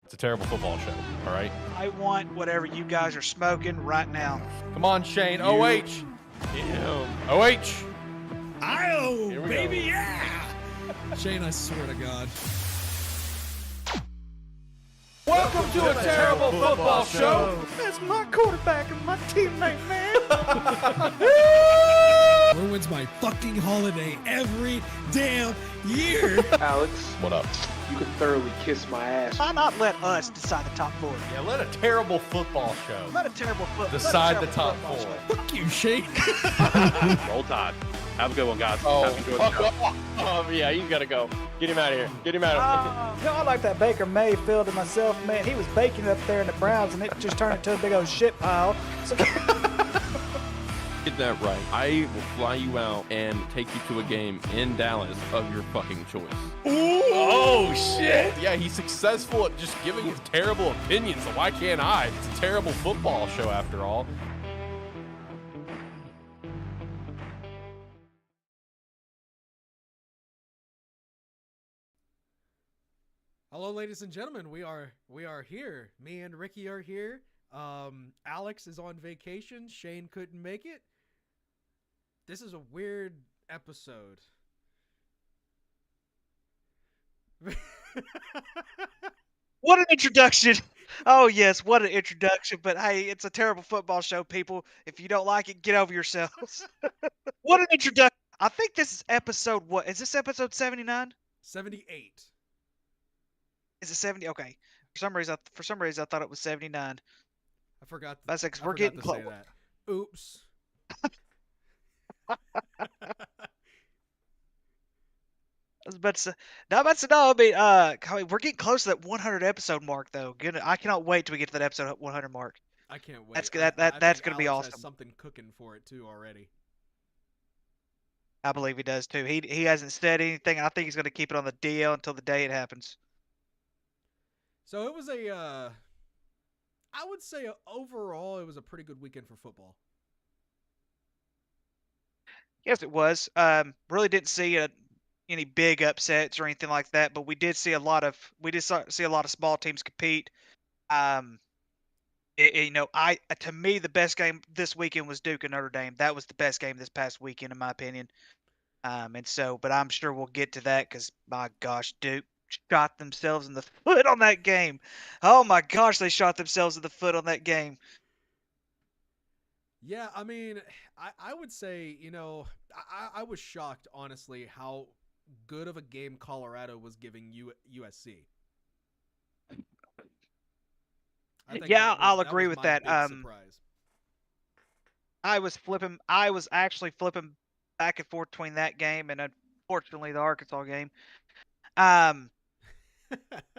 It's a terrible football show, all right? I want whatever you guys are smoking right now. Come on, Shane. OH. OH. Oh, Here we baby, go. yeah! Shane, I swear to God. Welcome to a terrible football show. That's my quarterback and my teammate, man. Ruins my fucking holiday every damn year. Alex, What up? you can thoroughly kiss my ass. Why not let us decide the top four? Yeah, let a terrible football show Let a terrible decide the top four. Fuck you, Shane. Roll Tide. Have a good one, guys. Oh, Have a good one. Oh, yeah, he's got to go. Get him out of here. Get him out. You know, I like that Baker Mayfield and myself, man. He was baking up there in the Browns, and it just turned into a big old shit pile. So, Get that right. I will fly you out and take you to a game in Dallas of your fucking choice. Oh, shit. Yeah, he's successful at just giving his terrible opinions, so why can't I? It's a terrible football show after all. Hello, ladies and gentlemen. We are here. Me and Ricky are here. Alex is on vacation. Shane couldn't make it. This is a weird episode. What an introduction. Oh, yes, what an introduction. But hey, it's a terrible football show, people. If you don't like it, get over yourselves. What an introduction. I think this is episode, what? Is this episode 79? 78. Is it 70? Okay. For some reason, I thought it was 79. I forgot. That's like, I we're forgot getting to say close. that. Oops. I was about to say, no, I'm about to say, no, I mean, we're getting close to that 100 episode mark, though. I cannot wait till we get to that episode 100 mark. I can't wait. That's I that's think gonna be Alex has awesome. something cooking for it too already. I believe he does too. He hasn't said anything. I think he's gonna keep it on the DL until the day it happens. So it was I would say overall it was a pretty good weekend for football. Yes, it was. Really didn't see any big upsets or anything like that, but we did see a lot of see a lot of small teams compete. You know, to me the best game this weekend was Duke and Notre Dame. That was the best game this past weekend, in my opinion. And so, but I'm sure we'll get to that because my gosh, Duke shot themselves in the foot on that game. Oh my gosh, they shot themselves in the foot on that game. Yeah, I mean, I would say, you know, I was shocked, honestly, how good of a game Colorado was giving USC. Yeah, I'll agree with my that. big surprise. I was actually flipping back and forth between that game and unfortunately the Arkansas game.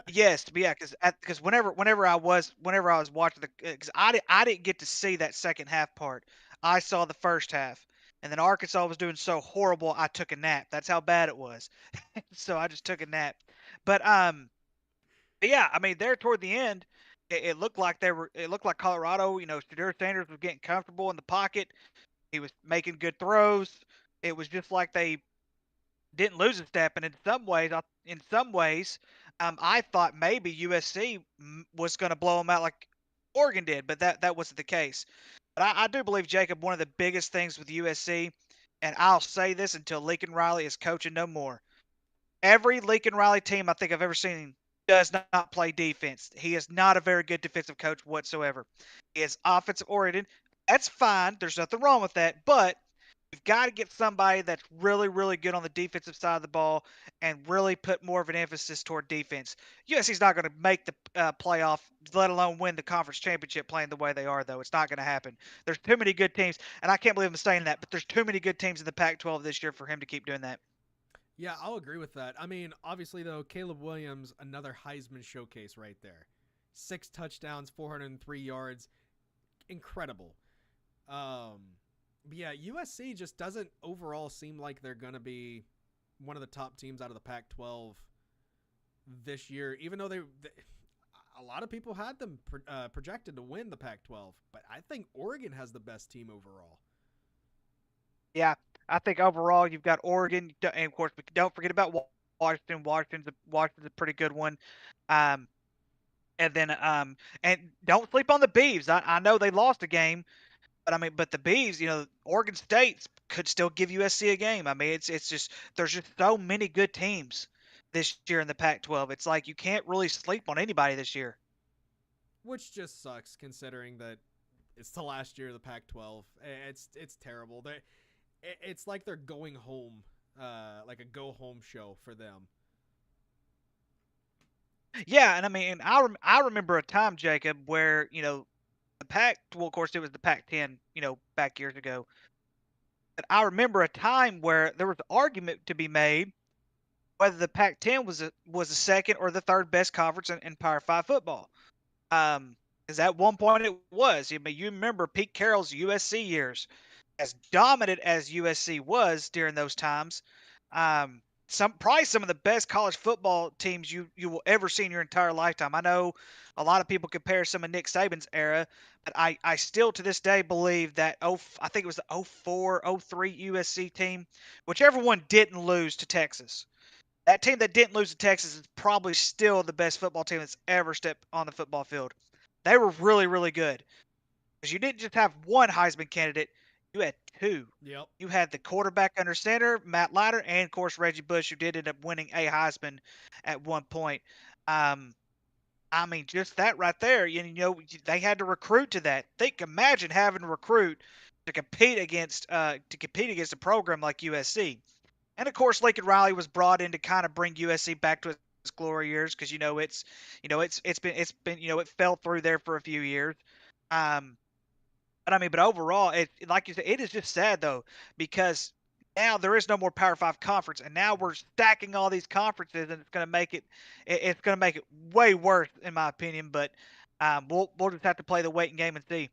Yes, yeah, because whenever I was watching because I didn't get to see that second half part. I saw the first half, and then Arkansas was doing so horrible. I took a nap. That's how bad it was. So I just took a nap. But yeah, I mean, there toward the end, it looked like It looked like Colorado. You know, Shedeur Sanders was getting comfortable in the pocket. He was making good throws. It was just like they didn't lose a step, and in some ways, I thought maybe USC was going to blow them out like Oregon did, but that wasn't the case. But I do believe, Jacob, one of the biggest things with USC, and I'll say this until Lincoln Riley is coaching no more. Every Lincoln Riley team I think I've ever seen does not play defense. He is not a very good defensive coach whatsoever. He is offensive oriented. That's fine. There's nothing wrong with that, but you've got to get somebody that's really, really good on the defensive side of the ball and really put more of an emphasis toward defense. USC's not going to make the playoff, let alone win the conference championship playing the way they are, though. It's not going to happen. There's too many good teams, and I can't believe I'm saying that, but there's too many good teams in the Pac-12 this year for him to keep doing that. Yeah, I'll agree with that. I mean, obviously, though, Caleb Williams, another Heisman showcase right there. 6 touchdowns, 403 yards. Incredible. But yeah, USC just doesn't overall seem like they're going to be one of the top teams out of the Pac-12 this year, even though a lot of people had them projected to win the Pac-12. But I think Oregon has the best team overall. Yeah, I think overall you've got Oregon, and of course, don't forget about Washington. Washington's a pretty good one. And then and don't sleep on the Beavs. I know they lost a game, but I mean, but the Beavs, Oregon State could still give USC a game. I mean, it's just there's just so many good teams this year in the Pac-12. It's like you can't really sleep on anybody this year. Which just sucks considering that it's the last year of the Pac-12. It's terrible. It's like they're going home, like a go home show for them. Yeah, and I mean, I remember a time, Jacob, where the Pac. Well, of course, it was the Pac-10, back years ago. But I remember a time where there was an argument to be made whether the Pac-10 was the second or the third best conference in Power Five football. Because at one point it was. I mean, you remember Pete Carroll's USC years, as dominant as USC was during those times. Probably some of the best college football teams you will ever see in your entire lifetime. I know a lot of people compare some of Nick Saban's era, but I still to this day believe that I think it was the 04, 03 USC team, whichever one didn't lose to Texas. That team that didn't lose to Texas is probably still the best football team that's ever stepped on the football field. They were really, really good. Because you didn't just have one Heisman candidate, you had two. Yep. You had the quarterback under center, Matt Leiter, and of course Reggie Bush, who did end up winning a Heisman at one point. I mean, just that right there, they had to recruit to that. Imagine having to recruit to compete against a program like USC. And of course, Lincoln Riley was brought in to kind of bring USC back to its glory years because it fell through there for a few years. But overall, like you said, it is just sad though because now there is no more Power Five conference, and now we're stacking all these conferences, and it's going to make it way worse in my opinion. But we'll just have to play the waiting game and see.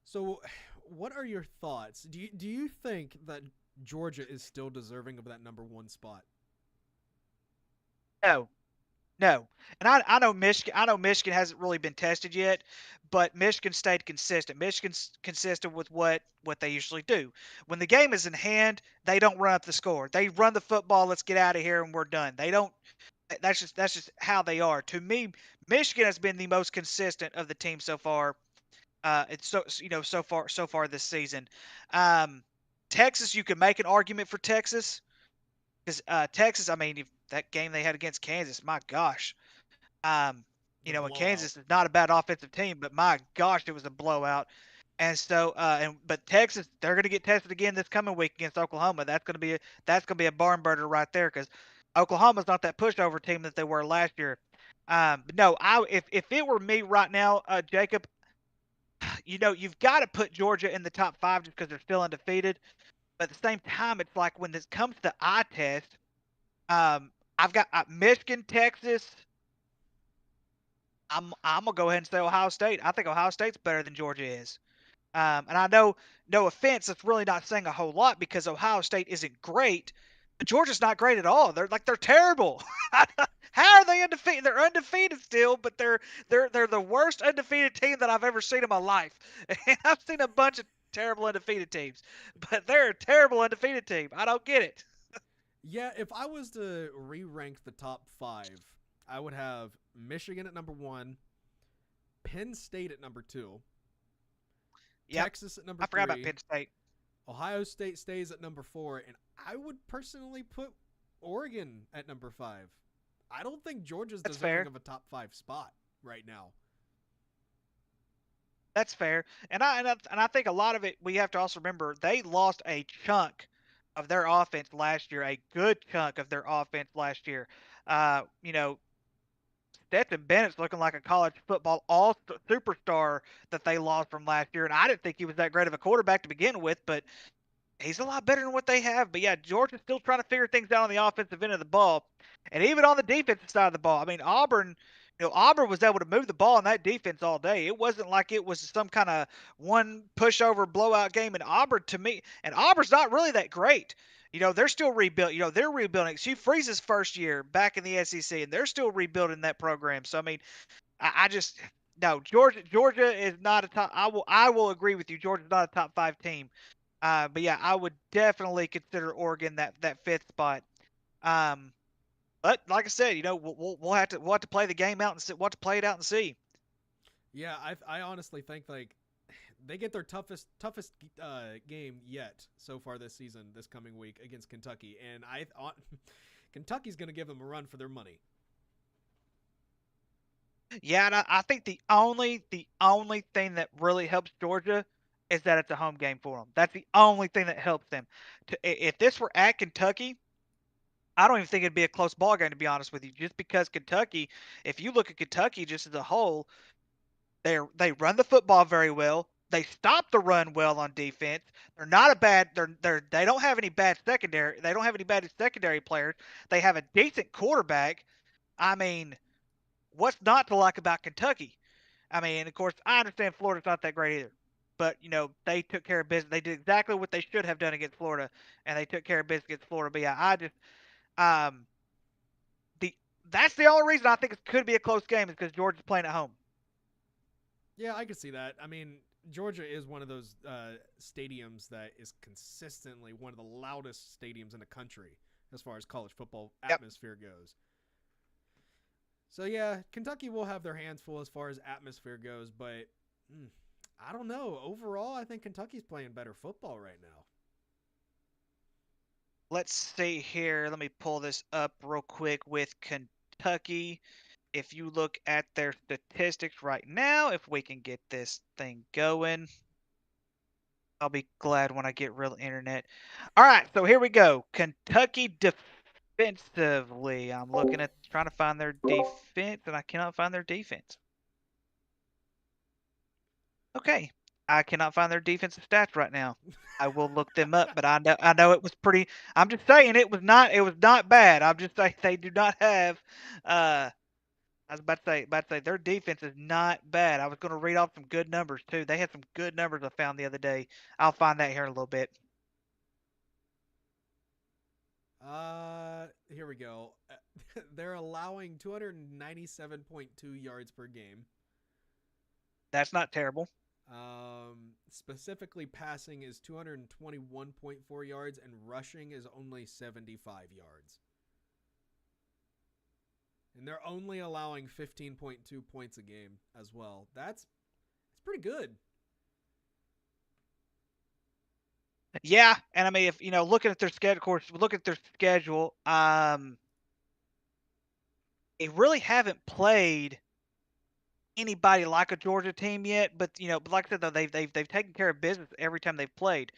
So, what are your thoughts? Do you think that Georgia is still deserving of that number one spot? No, and I know Michigan. I know Michigan hasn't really been tested yet, but Michigan stayed consistent. Michigan's consistent with what they usually do. When the game is in hand, they don't run up the score. They run the football. Let's get out of here and we're done. They don't. That's just how they are. To me, Michigan has been the most consistent of the teams so far. It's so far this season. Texas, you can make an argument for Texas because Texas. I mean, if that game they had against Kansas, my gosh. And Kansas is not a bad offensive team, but my gosh, it was a blowout. And so, but Texas, they're going to get tested again this coming week against Oklahoma. That's going to be a barn burner right there because Oklahoma's not that pushover team that they were last year. But no, if it were me right now, Jacob, you've got to put Georgia in the top five just because they're still undefeated. But at the same time, it's like when this comes to eye test, I've got Michigan, Texas. I'm gonna go ahead and say Ohio State. I think Ohio State's better than Georgia is. And I know, no offense, that's really not saying a whole lot because Ohio State isn't great, but Georgia's not great at all. They're terrible. How are they undefeated? They're undefeated still, but they're the worst undefeated team that I've ever seen in my life. And I've seen a bunch of terrible undefeated teams, but they're a terrible undefeated team. I don't get it. Yeah, if I was to re-rank the top five, I would have Michigan at number one, Penn State at number two, Yep. Texas at number I forgot three, about Penn State. Ohio State stays at number four, and I would personally put Oregon at number five. I don't think Georgia's That's deserving fair. of a top five spot right now. That's fair. And I think a lot of it we have to also remember they lost a chunk of their offense last year, a good chunk of their offense last year. Uh, you know, Stetson Bennett's looking like a college football all superstar that they lost from last year, and I didn't think he was that great of a quarterback to begin with, but he's a lot better than what they have. But yeah, Georgia's still trying to figure things out on the offensive end of the ball, and even on the defensive side of the ball. I mean, Auburn was able to move the ball in that defense all day. It wasn't like it was some kind of one pushover blowout game. And Auburn, to me, and Auburn's not really that great. They're still rebuilt. They're rebuilding. Hugh Freeze's first year back in the SEC, and they're still rebuilding that program. So I mean, I just no Georgia is not a top. I will agree with you. Georgia's not a top five team. But yeah, I would definitely consider Oregon that fifth spot. Um, But like I said, we'll have to play the game out and see, we'll have to play it out and see. Yeah, I honestly think like they get their toughest game yet so far this season, this coming week against Kentucky, and Kentucky's going to give them a run for their money. Yeah, and I think the only thing that really helps Georgia is that it's a home game for them. That's the only thing that helps them. If this were at Kentucky, I don't even think it'd be a close ball game, to be honest with you. Just because Kentucky, if you look at Kentucky just as a whole, they run the football very well. They stop the run well on defense. They're not a bad. They don't have any bad secondary. They don't have any bad secondary players. They have a decent quarterback. I mean, what's not to like about Kentucky? I mean, of course, I understand Florida's not that great either. But, they took care of business. They did exactly what they should have done against Florida, and they took care of business against Florida. But, yeah, um, that's the only reason I think it could be a close game is because Georgia's playing at home. Yeah, I could see that. I mean, Georgia is one of those stadiums that is consistently one of the loudest stadiums in the country as far as college football atmosphere goes. So, yeah, Kentucky will have their hands full as far as atmosphere goes, but I don't know. Overall, I think Kentucky's playing better football right now. Let's see here. Let me pull this up real quick with Kentucky. If you look at their statistics right now, if we can get this thing going, I'll be glad when I get real internet. All right, so here we go. Kentucky defensively. I'm looking at trying to find their defense, and I cannot find their defense. Okay, I cannot find their defensive stats right now. I will look them up, but I know it was pretty. I'm just saying it was not bad. I'm just saying they do not have. I was about to say their defense is not bad. I was going to read off some good numbers too. They had some good numbers I found the other day. I'll find that here in a little bit. Here we go. They're allowing 297.2 yards per game. That's not terrible. Specifically passing is 221.4 yards and rushing is only 75 yards. And they're only allowing 15.2 points a game as well. It's pretty good. Yeah, and I mean, if looking at their schedule, of course, look at their schedule. They really haven't played anybody like a Georgia team yet. But but like I said though, they've taken care of business every time they've played.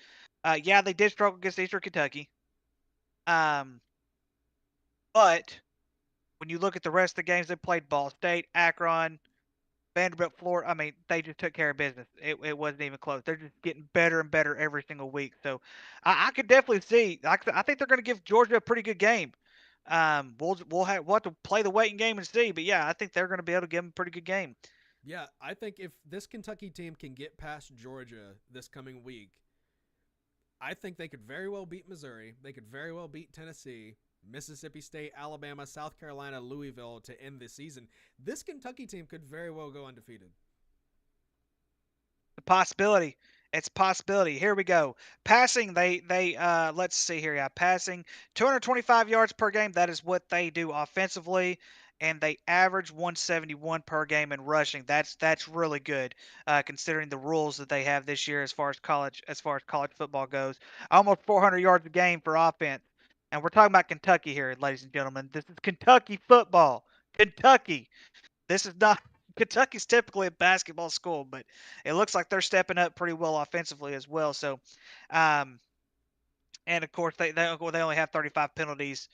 Yeah, they did struggle against Eastern Kentucky. But when you look at the rest of the games they played, Ball State, Akron, Vanderbilt, Florida, I mean, they just took care of business. It wasn't even close. They're just getting better and better every single week. So I could definitely see. I think they're going to give Georgia a pretty good game. We'll have to play the waiting game and see. But yeah, I think they're going to be able to give them a pretty good game. Yeah, I think if this Kentucky team can get past Georgia this coming week, I think they could very well beat Missouri. They could very well beat Tennessee, Mississippi State, Alabama, South Carolina, Louisville to end the season. This Kentucky team could very well go undefeated. The possibility. It's a possibility. Here we go. Passing, they let's see here. Yeah, passing 225 yards per game. That is what they do offensively, and they average 171 per game in rushing. That's really good, considering the rules that they have this year as far as college football goes. Almost 400 yards a game for offense. And we're talking about Kentucky here, ladies and gentlemen. This is Kentucky football. Kentucky. This is not Kentucky's typically a basketball school, but it looks like they're stepping up pretty well offensively as well. So, and of course they only have 35 penalties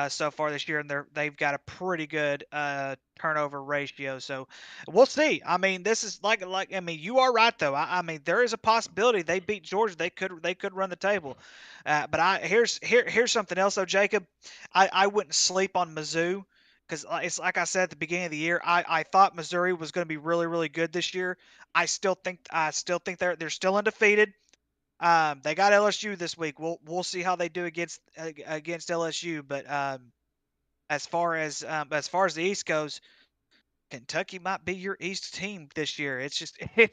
so far this year, and they've got a pretty good turnover ratio. So we'll see. I mean, this is like I mean, you are right though. I mean, there is a possibility they beat Georgia. They could run the table. But here's something else though, Jacob. I wouldn't sleep on Mizzou. Because it's like I said at the beginning of the year, I thought Missouri was going to be really, really good this year. I still think they're still undefeated. They got LSU this week. We'll see how they do against LSU. But as far as the East goes, Kentucky might be your East team this year.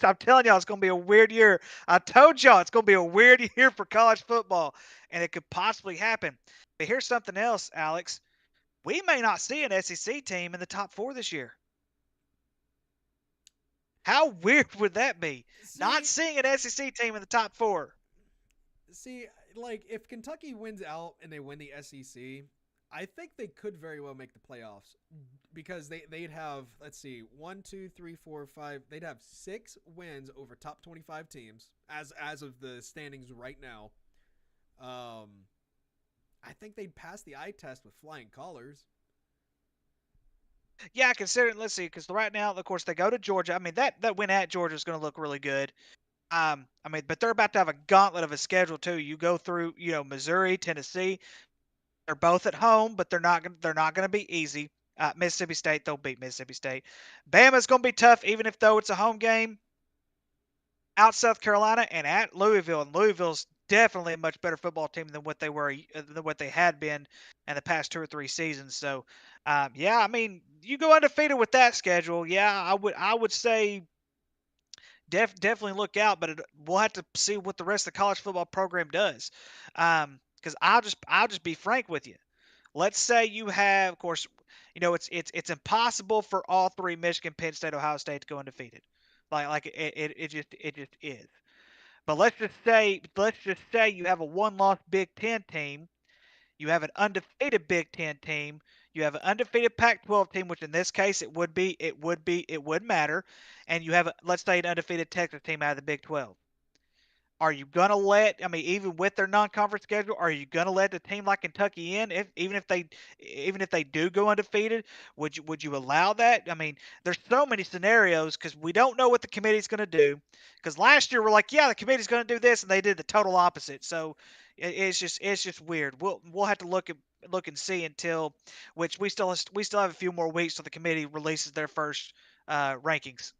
I'm telling y'all, it's going to be a weird year. I told y'all it's going to be a weird year for college football, and it could possibly happen. But here's something else, Alex. we may not see an SEC team in the top 4 this year. How weird would that be? Not seeing an SEC team in the top 4. See, like if Kentucky wins out and they win the SEC, I think they could very well make the playoffs because they'd have, let's see, 1, 2, 3, 4, 5. They'd have 6 wins over top 25 teams as of the standings right now. I think they'd pass the eye test with flying colors. Yeah, considering, let's see, because right now, of course, they go to Georgia. I mean, that win at Georgia is going to look really good. I mean, but they're about to have a gauntlet of a schedule too. You go through, Missouri, Tennessee. They're both at home, but they're not going to be easy. Mississippi State, they'll beat Mississippi State. Bama's going to be tough, even if though it's a home game. Out South Carolina and at Louisville, and Louisville's definitely a much better football team than what they had been in the past 2 or 3 seasons. So, yeah, I mean, you go undefeated with that schedule. Yeah, I would say definitely look out, but we'll have to see what the rest of the college football program does. Because I'll just be frank with you. Let's say you have, of course, it's impossible for all 3 Michigan, Penn State, Ohio State to go undefeated. It just is. But let's just say you have a 1-loss Big Ten team, you have an undefeated Big Ten team, you have an undefeated Pac-12 team, which in this case it would matter, and you have let's say an undefeated Texas team out of the Big 12. Are you gonna even with their non-conference schedule, are you gonna let a team like Kentucky in? Even if they do go undefeated, would you allow that? I mean, there's so many scenarios because we don't know what the committee's gonna do. Because last year we're like, yeah, the committee's gonna do this, and they did the total opposite. So it's just weird. We'll have to look and see until which we still have a few more weeks till the committee releases their first rankings.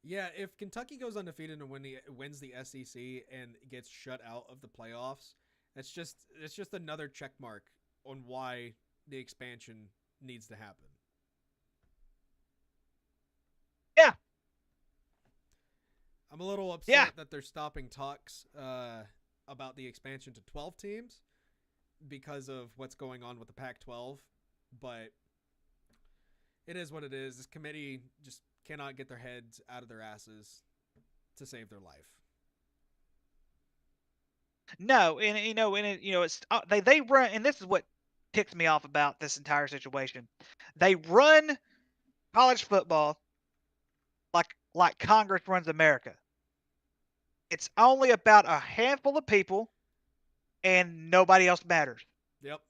Yeah, if Kentucky goes undefeated and wins the SEC and gets shut out of the playoffs, it's just another check mark on why the expansion needs to happen. Yeah. I'm a little upset that they're stopping talks about the expansion to 12 teams because of what's going on with the Pac-12, but it is what it is. This committee just cannot get their heads out of their asses to save their life. No, and it's they run, and this is what ticks me off about this entire situation. They run college football like Congress runs America. It's only about a handful of people, and nobody else matters. Yep.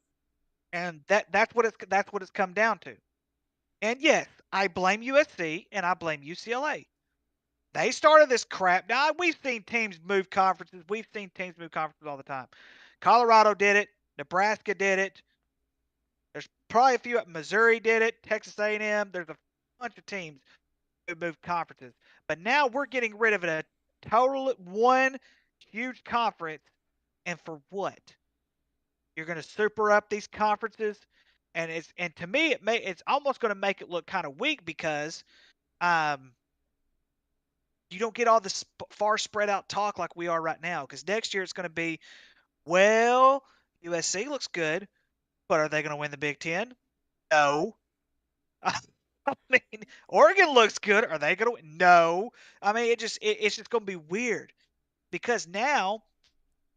And that's what it's come down to. And yes, I blame USC and I blame UCLA. They started this crap. Now, we've seen teams move conferences. We've seen teams move conferences all the time. Colorado did it. Nebraska did it. There's probably a few. Missouri did it. Texas A&M. There's a bunch of teams who moved conferences. But now we're getting rid of it. A total one huge conference. And for what? You're going to super up these conferences. And to me, it's almost going to make it look kind of weak because you don't get all this far spread out talk like we are right now. Because next year it's going to be, well, USC looks good, but are they going to win the Big Ten? No. I mean, Oregon looks good. Are they going to win? No. I mean, it's just going to be weird because now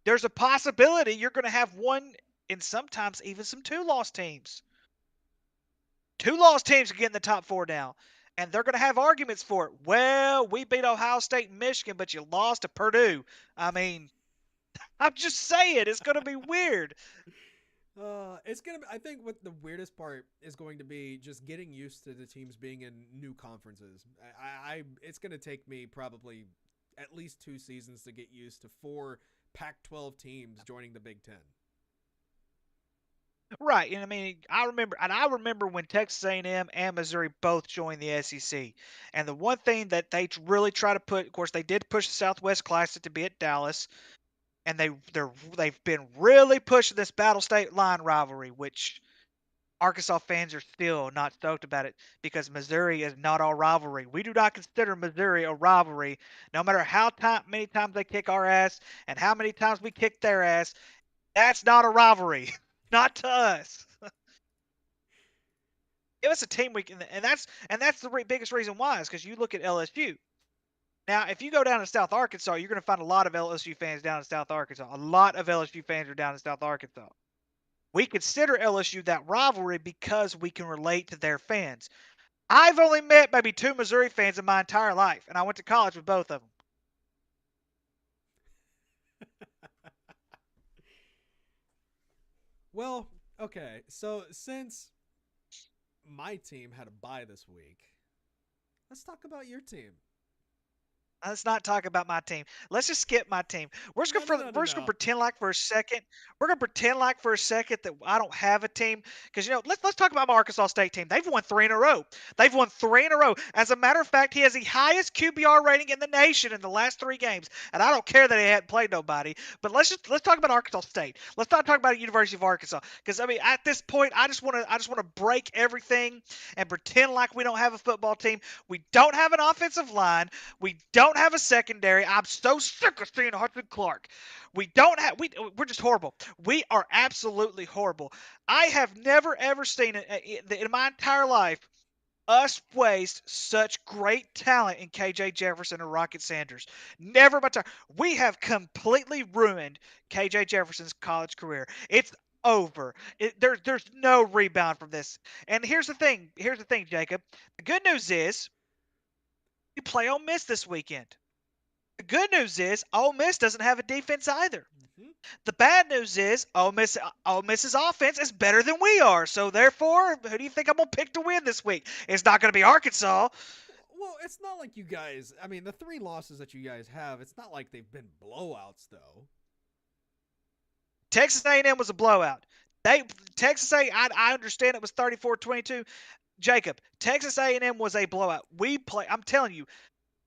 there's a possibility you're going to have one and sometimes even some 2-loss teams. 2-loss teams get in the top 4 now. And they're going to have arguments for it. Well, we beat Ohio State and Michigan, but you lost to Purdue. I mean, I'm just saying, it's going to be weird. It's gonna. I think what the weirdest part is going to be just getting used to the teams being in new conferences. It's gonna take me probably at least 2 seasons to get used to 4 Pac-12 teams joining the Big Ten. Right, and I mean, I remember when Texas A&M and Missouri both joined the SEC, and the one thing that they really try to put, of course, they did push the Southwest Classic to be at Dallas, and they've been really pushing this Battle State line rivalry, which Arkansas fans are still not stoked about it because Missouri is not our rivalry. We do not consider Missouri a rivalry, no matter how many times they kick our ass and how many times we kick their ass. That's not a rivalry. Not to us. Give us a team we can, and that's the biggest reason why is because you look at LSU. Now, if you go down to South Arkansas, you're going to find a lot of LSU fans down in South Arkansas. A lot of LSU fans are down in South Arkansas. We consider LSU that rivalry because we can relate to their fans. I've only met maybe 2 Missouri fans in my entire life, and I went to college with both of them. Well, okay. So since my team had a bye this week, let's talk about your team. Let's not talk about my team. Let's just skip my team. We're just gonna pretend like for a second. We're gonna pretend like for a second that I don't have a team because let's talk about my Arkansas State team. They've won 3 in a row. They've won 3 in a row. As a matter of fact, he has the highest QBR rating in the nation in the last 3 games. And I don't care that he hadn't played nobody. But let's talk about Arkansas State. Let's not talk about University of Arkansas because I mean at this point I just want to break everything and pretend like we don't have a football team. We don't have an offensive line. We don't have a secondary. I'm so sick of seeing Hudson Clark. We're just horrible. We are absolutely horrible. I have never ever seen in my entire life us waste such great talent in KJ Jefferson or Rocket Sanders. Never but we have completely ruined KJ Jefferson's college career. It's over. There's no rebound from this. And here's the thing, Jacob. The good news is we play Ole Miss this weekend. The good news is Ole Miss doesn't have a defense either. Mm-hmm. The bad news is Ole Miss's offense is better than we are. So therefore, who do you think I'm gonna pick to win this week? It's not gonna be Arkansas. Well, it's not like you guys. I mean, the 3 losses that you guys have, it's not like they've been blowouts, though. Texas A&M was a blowout. Texas A. I understand it was 34-22. Jacob, Texas A&M was a blowout. I'm telling you,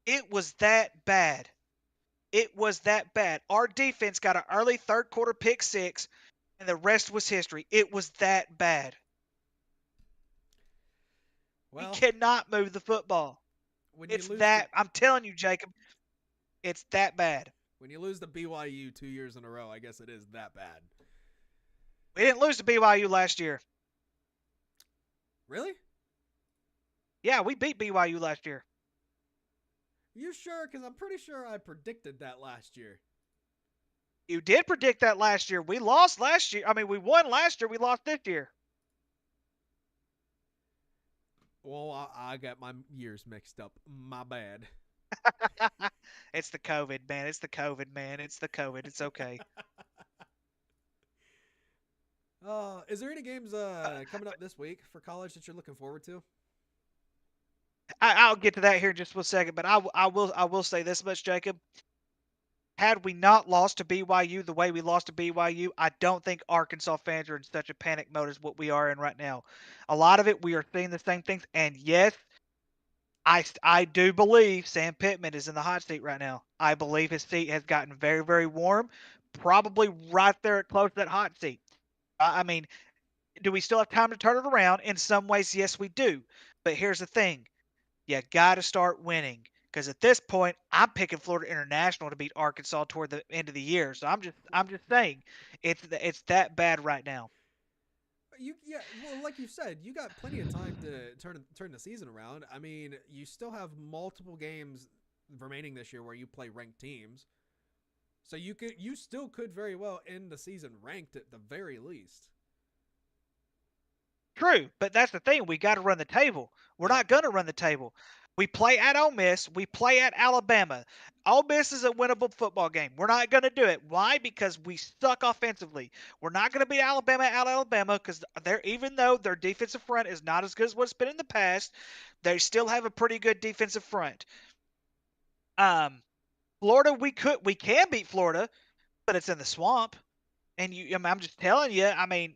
it was that bad. It was that bad. Our defense got an early third quarter pick 6, and the rest was history. It was that bad. Well, we cannot move the football. I'm telling you, Jacob, it's that bad. When you lose to BYU 2 years in a row, I guess it is that bad. We didn't lose to BYU last year. Really? Yeah, we beat BYU last year. You sure? Because I'm pretty sure I predicted that last year. You did predict that last year. We lost last year. I mean, we won last year. We lost this year. Well, I got my years mixed up. My bad. It's the COVID, man. It's the COVID, man. It's the COVID. It's okay. Is there any games coming up this week for college that you're looking forward to? I'll get to that here in just a second, but I will say this much, Jacob. Had we not lost to BYU the way we lost to BYU, I don't think Arkansas fans are in such a panic mode as what we are in right now. A lot of it, we are seeing the same things. And yes, I do believe Sam Pittman is in the hot seat right now. I believe his seat has gotten very, very warm, probably right there close to that hot seat. I mean, do we still have time to turn it around? In some ways, yes, we do. But here's the thing. You got to start winning. Because at this point, I'm picking Florida International to beat Arkansas toward the end of the year. So I'm just saying, it's that bad right now. Well, like you said, you got plenty of time to turn the season around. I mean, you still have multiple games remaining this year where you play ranked teams. So you still could very well end the season ranked at the very least. True, but that's the thing. We got to run the table. We're not going to run the table. We play at Ole Miss. We play at Alabama. Ole Miss is a winnable football game. We're not going to do it. Why? Because we suck offensively. We're not going to beat Alabama at Alabama because even though their defensive front is not as good as what it's been in the past, they still have a pretty good defensive front. Florida, we can beat Florida, but it's in the swamp. And I'm just telling you. I mean,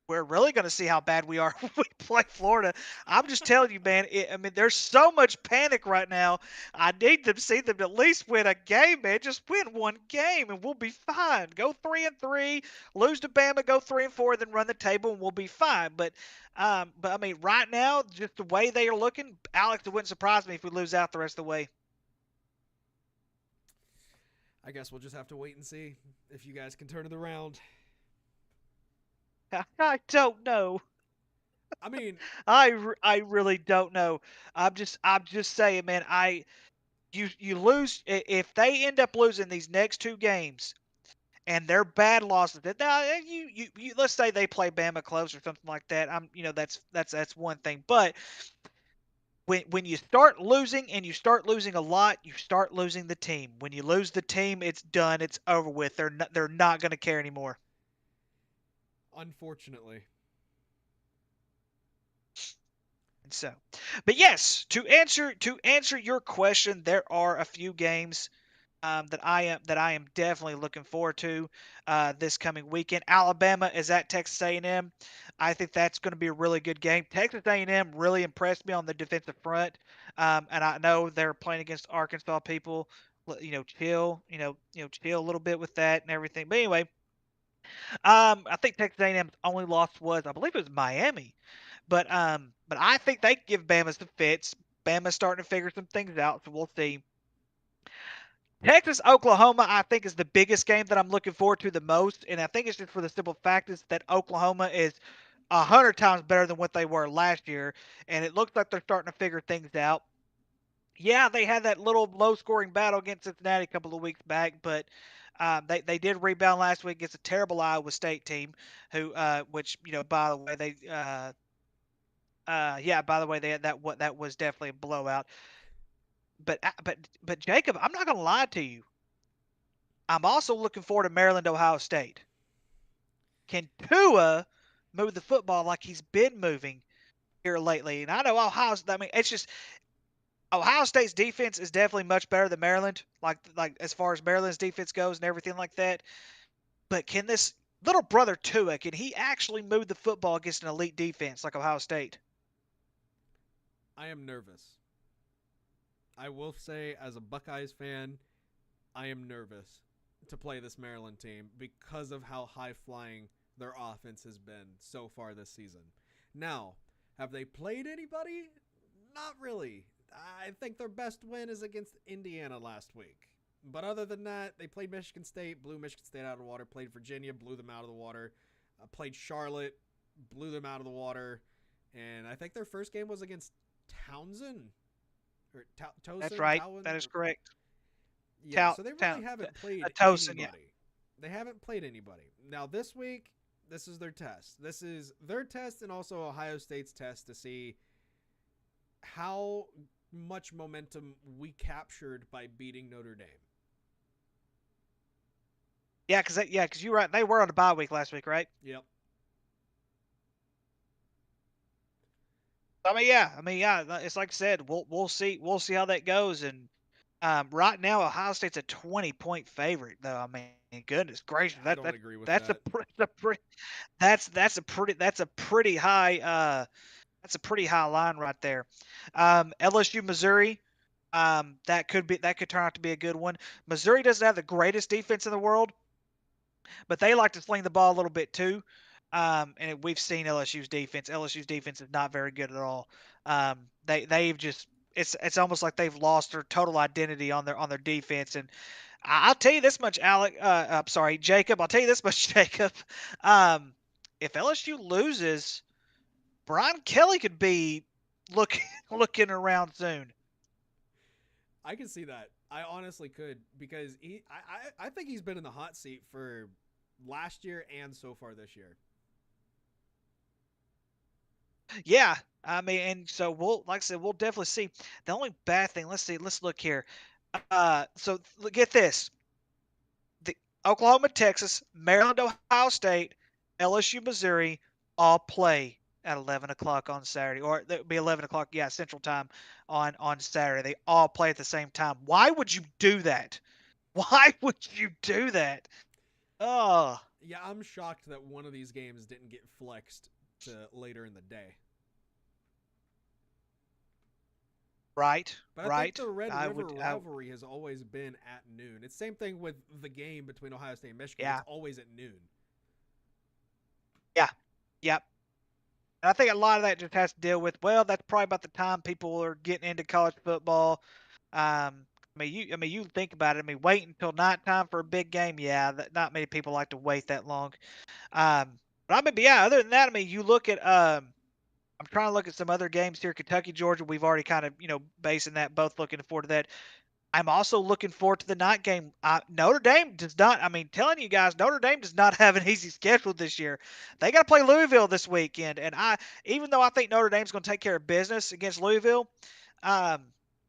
we're really going to see how bad we are when we play Florida. I'm just telling you, man. There's so much panic right now. I need to see them at least win a game, man. Just win one game, and we'll be fine. Go 3-3, lose to Bama, go 3-4, then run the table, and we'll be fine. But I mean, right now, just the way they are looking, Alex, it wouldn't surprise me if we lose out the rest of the way. I guess we'll just have to wait and see if you guys can turn it around. I don't know. I mean, I really don't know. I'm just saying, man. You lose if they end up losing these next two games and they're bad losses. Now you let's say they play Bama close or something like that. That's one thing. But when you start losing and you start losing a lot, you start losing the team. When you lose the team, it's done. It's over with. They're not going to care anymore. unfortunately. And so, but yes, to answer your question, there are a few games that I am definitely looking forward to this coming weekend. Alabama is at Texas A&M. I think that's going to be a really good game. Texas A&M really impressed me on the defensive front, and I know they're playing against Arkansas people. Chill, chill a little bit with that and everything. But anyway, I think Texas A&M's only loss was, I believe it was Miami, but I think they give Bama some fits. Bama's starting to figure some things out, so we'll see. Texas, Oklahoma, I think is the biggest game that I'm looking forward to the most, and I think it's just for the simple fact is that Oklahoma is 100 times better than what they were last year, and it looks like they're starting to figure things out. Yeah, they had that little low-scoring battle against Cincinnati a couple of weeks back, but they did rebound last week against a terrible Iowa State team, which by the way by the way that was definitely a blowout. But Jacob, I'm not gonna lie to you. I'm also looking forward to Maryland, Ohio State. Can Tua move the football like he's been moving here lately? And I know I mean, it's just Ohio State's defense is definitely much better than Maryland, like as far as Maryland's defense goes and everything like that. But can this little brother Tua, can he actually move the football against an elite defense like Ohio State? I am nervous. I will say, as a Buckeyes fan, I am nervous to play this Maryland team because of how high flying their offense has been so far this season. Now, have they played anybody? Not really. I think their best win is against Indiana last week. But other than that, they played Michigan State, blew Michigan State out of the water, played Virginia, blew them out of the water, played Charlotte, blew them out of the water, and I think their first game was against Townsend. Or Towson, That's right. Towson, That is correct. yeah, so they really haven't played Towson, yeah. anybody. They haven't played anybody. Now this week, this is their test. This is their test and also Ohio State's test to see how much momentum we captured by beating Notre Dame. Yeah, because you're right. They were on a bye week last week, right? Yep. I mean, yeah. It's like I said, we'll see how that goes. And right now, Ohio State's a 20-point favorite, though. I mean, goodness gracious, I don't agree with that's that. that's a pretty high line right there. LSU, Missouri, that could turn out to be a good one. Missouri doesn't have the greatest defense in the world, but they like to sling the ball a little bit too. And we've seen LSU's defense. LSU's defense is not very good at all. They've just it's almost like they've lost their total identity on their defense. And I'll tell you this much, I'm sorry, Jacob. I'll tell you this much, Jacob. If LSU loses, Brian Kelly could be looking around soon. I can see that. I honestly could because I think he's been in the hot seat for last year and so far this year. Yeah, I mean, and so like I said, we'll definitely see. The only bad thing, let's look here. So get this: the Oklahoma, Texas, Maryland, Ohio State, LSU, Missouri, all play at 11 o'clock on Saturday, or it would be 11 o'clock, yeah, Central Time on Saturday. They all play at the same time. Why would you do that? Why would you do that? Oh. Yeah, I'm shocked that one of these games didn't get flexed to later in the day. Right, But I right. think the Red River rivalry has always been at noon. It's the same thing with the game between Ohio State and Michigan. Yeah. It's always at noon. Yeah, yep. And I think a lot of that just has to deal with, well, that's probably about the time people are getting into college football. I mean, you think about it. I mean, wait until nighttime for a big game. Yeah, not many people like to wait that long. But I mean, yeah. Other than that, I mean, you look at I'm trying to look at some other games here. Kentucky, Georgia, we've already kind of, basing that, both looking forward to that. I'm also looking forward to the night game. Notre Dame does not, telling you guys, Notre Dame does not have an easy schedule this year. They got to play Louisville this weekend. And even though I think Notre Dame's going to take care of business against Louisville, um,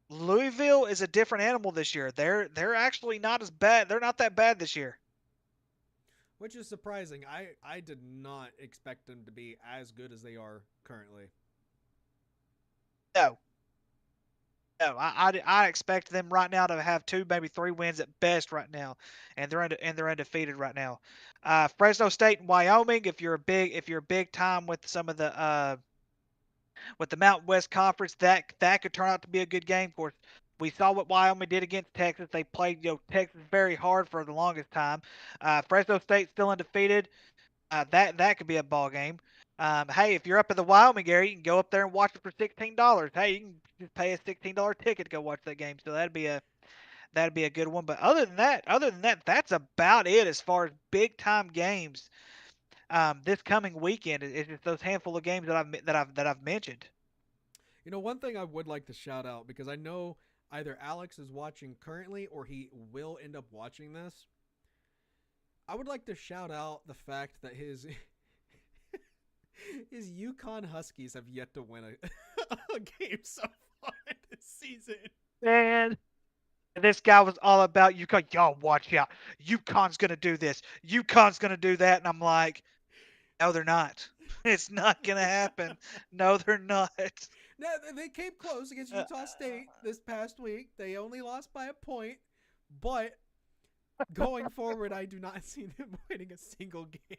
Louisville is a different animal this year. They're actually not as bad. They're not that bad this year. Which is surprising. I did not expect them to be as good as they are currently. No. No, I expect them right now to have 2, maybe 3 wins at best right now, and they're undefeated right now. Fresno State and Wyoming. If you're big time with some of the with the Mountain West Conference, that could turn out to be a good game. Of course, we saw what Wyoming did against Texas. They played Texas very hard for the longest time. Fresno State still undefeated. That could be a ball game. Hey, if you're up in the Wyoming area, you can go up there and watch it for $16. Hey, you can just pay a $16 ticket to go watch that game. So that'd be a good one. But other than that, that's about it as far as big time games. This coming weekend is just those handful of games that I've mentioned. One thing I would like to shout out, because I know either Alex is watching currently or he will end up watching this. I would like to shout out the fact that his Yukon Huskies have yet to win a game so far this season. Man, this guy was all about UConn. Y'all watch out. UConn's going to do this. UConn's going to do that. And I'm like, no, they're not. It's not going to happen. No, they're not. No, they came close against Utah State this past week. They only lost by a point. But going forward, I do not see them winning a single game.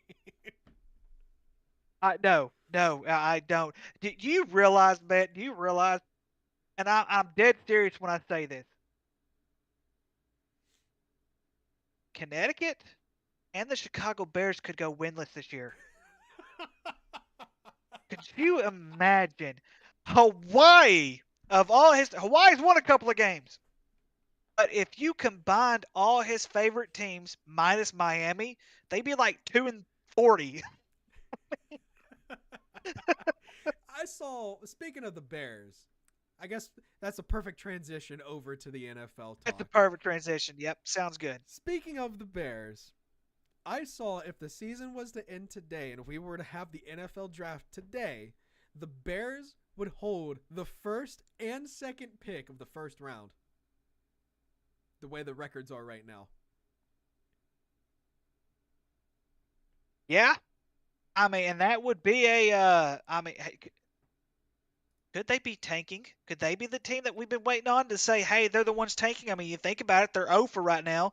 No, I don't. Do you realize, Matt? Do you realize? And I'm dead serious when I say this. Connecticut and the Chicago Bears could go winless this year. Could you imagine? Hawaii, Hawaii's won a couple of games. But if you combined all his favorite teams minus Miami, they'd be like 2-40. I saw, speaking of the Bears, I guess that's a perfect transition over to the NFL talk. It's a perfect transition. Yep, sounds good. Speaking of the Bears, I saw if the season was to end today and if we were to have the NFL draft today, the Bears would hold the first and second pick of the first round. The way the records are right now. Yeah. And that would be could they be tanking? Could they be the team that we've been waiting on to say, hey, they're the ones tanking? You think about it, they're 0 for right now.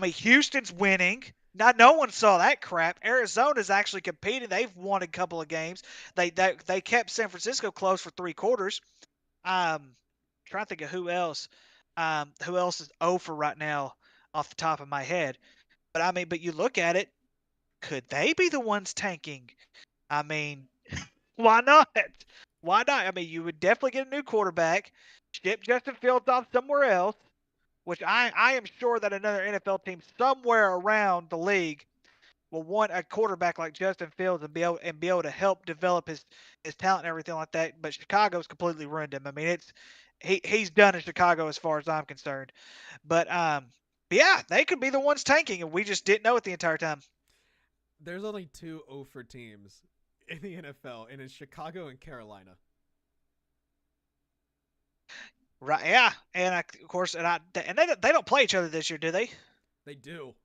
Houston's winning. Now, no one saw that crap. Arizona's actually competing. They've won a couple of games. They kept San Francisco close for 3 quarters. Trying to think of who else. Who else is 0 for right now off the top of my head. But you look at it, could they be the ones tanking? Why not? Why not? You would definitely get a new quarterback, ship Justin Fields off somewhere else, which I am sure that another NFL team somewhere around the league will want a quarterback like Justin Fields and be able to help develop his talent and everything like that. But Chicago's completely ruined him. He's done in Chicago as far as I'm concerned. But yeah, they could be the ones tanking, and we just didn't know it the entire time. There's only 2 0 teams in the NFL, and it's Chicago and Carolina. Right? Yeah, and of course, they don't play each other this year, do they? They do.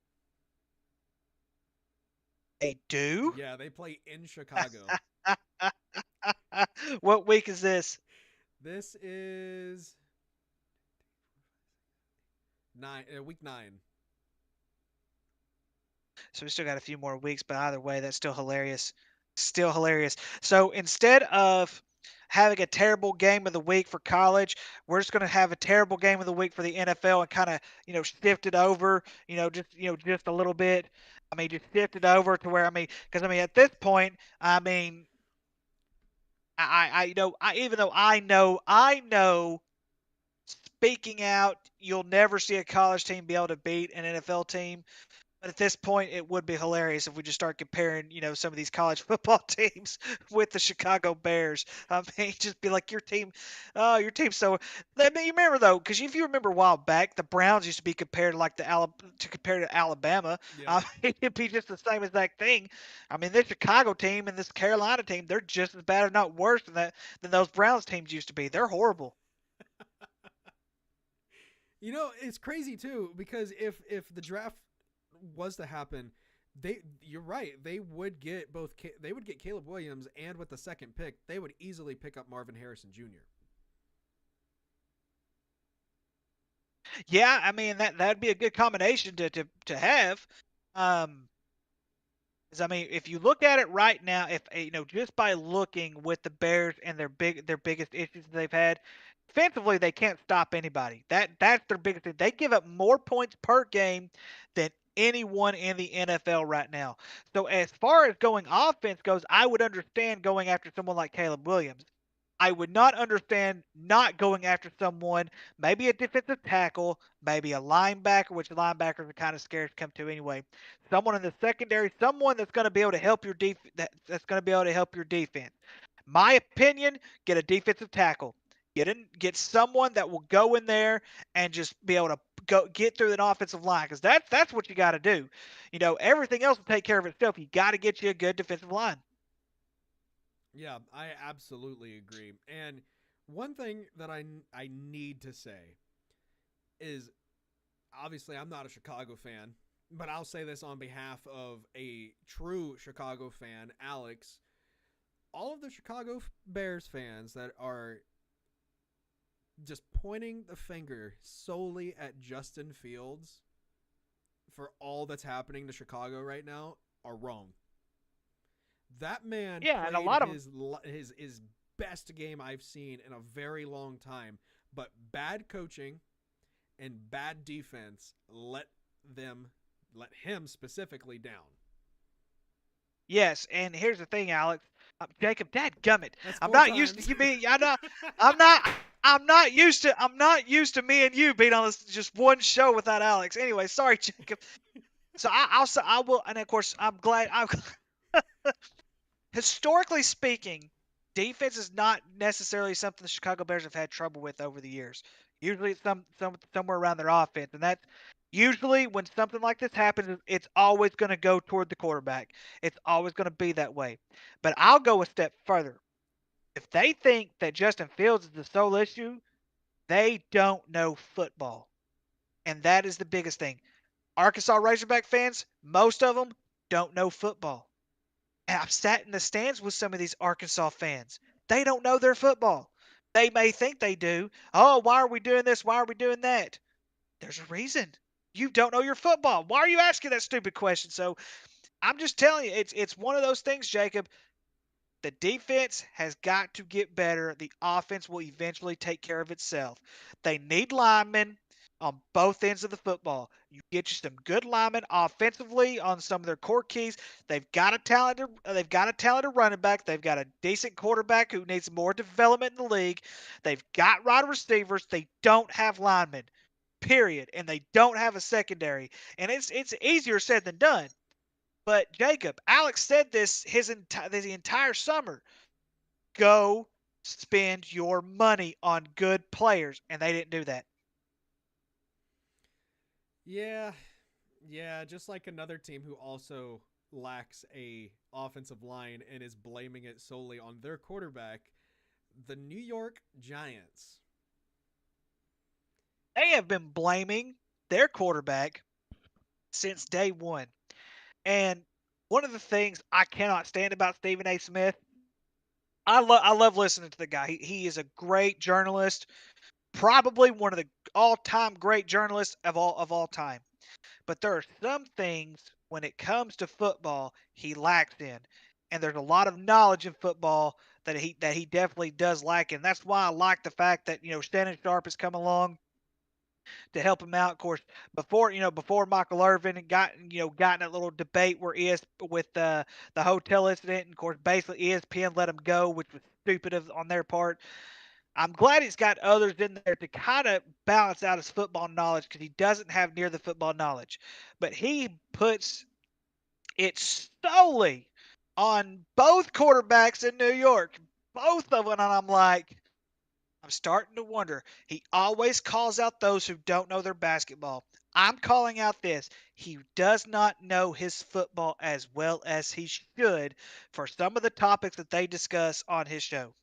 They do? Yeah, they play in Chicago. What week is this? This is week 9. So we still got a few more weeks, but either way, that's still hilarious. Still hilarious. So instead of having a terrible game of the week for college, we're just going to have a terrible game of the week for the NFL and kind of, shift it over, just a little bit. Just shift it over to where, because at this point, even though I know, speaking out, you'll never see a college team be able to beat an NFL team. But at this point, it would be hilarious if we just start comparing, some of these college football teams with the Chicago Bears. I mean, just be like your team, oh, your team. So, I mean, you remember though, because if you remember a while back, the Browns used to be compared to like compare to Alabama. Yeah. I mean, it'd be just the same exact thing. I mean, this Chicago team and this Carolina team, they're just as bad, if not worse than those Browns teams used to be. They're horrible. It's crazy too because if the draft was to happen, you're right. They would get Caleb Williams, and with the second pick, they would easily pick up Marvin Harrison Jr. Yeah, I mean that'd be a good combination to have. Um, 'Cause, I mean, if you look at it right now, if just by looking with the Bears and their biggest issues they've had, defensively they can't stop anybody. That's their biggest thing. They give up more points per game than anyone in the NFL right now. So as far as going offense goes, I would understand going after someone like Caleb Williams. I would not understand not going after someone, maybe a defensive tackle, maybe a linebacker, which linebackers are kind of scared to come to anyway. Someone in the secondary, someone that's going to be able to help that's going to be able to help your defense. My opinion, get a defensive tackle. Get someone that will go in there and just be able to get through an offensive line because that's what you got to do. Everything else will take care of itself. You got to get you a good defensive line. Yeah, I absolutely agree. And one thing that I need to say is, obviously I'm not a Chicago fan, but I'll say this on behalf of a true Chicago fan, Alex. All of the Chicago Bears fans that are just pointing the finger solely at Justin Fields for all that's happening to Chicago right now are wrong. That man Yeah, played and a lot of his best game I've seen in a very long time, but bad coaching and bad defense let him specifically down. Yes, and here's the thing, Alex. Jacob, dadgummit. That's I'm 4 not used to times. you being. I'm not used to me and you being on this just one show without Alex. Anyway, sorry, Jacob. So I will, and of course I'm glad. Historically speaking, defense is not necessarily something the Chicago Bears have had trouble with over the years. Usually it's somewhere around their offense, and that's usually when something like this happens, it's always going to go toward the quarterback. It's always going to be that way. But I'll go a step further. If they think that Justin Fields is the sole issue, they don't know football, and that is the biggest thing. Arkansas Razorback fans, most of them don't know football. And I've sat in the stands with some of these Arkansas fans. They don't know their football. They may think they do. Oh, why are we doing this? Why are we doing that? There's a reason. You don't know your football. Why are you asking that stupid question? So I'm just telling you, it's one of those things, Jacob. The defense has got to get better. The offense will eventually take care of itself. They need linemen on both ends of the football. You get you some good linemen offensively on some of their core keys. They've got a talented running back. They've got a decent quarterback who needs more development in the league. They've got wide receivers. They don't have linemen. Period. And they don't have a secondary. And it's easier said than done. But Jacob, Alex said this the entire summer. Go spend your money on good players, and they didn't do that. Yeah, just like another team who also lacks a offensive line and is blaming it solely on their quarterback, the New York Giants. They have been blaming their quarterback since day one. And one of the things I cannot stand about Stephen A. Smith, I love listening to the guy. He is a great journalist, probably one of the all-time great journalists of all time. But there are some things when it comes to football he lacks in, and there's a lot of knowledge in football that he definitely does lack in. That's why I like the fact that Shannon Sharp has come along to help him out. Of course, before Michael Irvin got in that little debate where with the hotel incident, and of course basically ESPN let him go, which was stupid on their part. I'm glad he's got others in there to kind of balance out his football knowledge because he doesn't have near the football knowledge. But he puts it solely on both quarterbacks in New York, both of them. And I'm like, I'm starting to wonder. He always calls out those who don't know their basketball. I'm calling out this. He does not know his football as well as he should for some of the topics that they discuss on his show.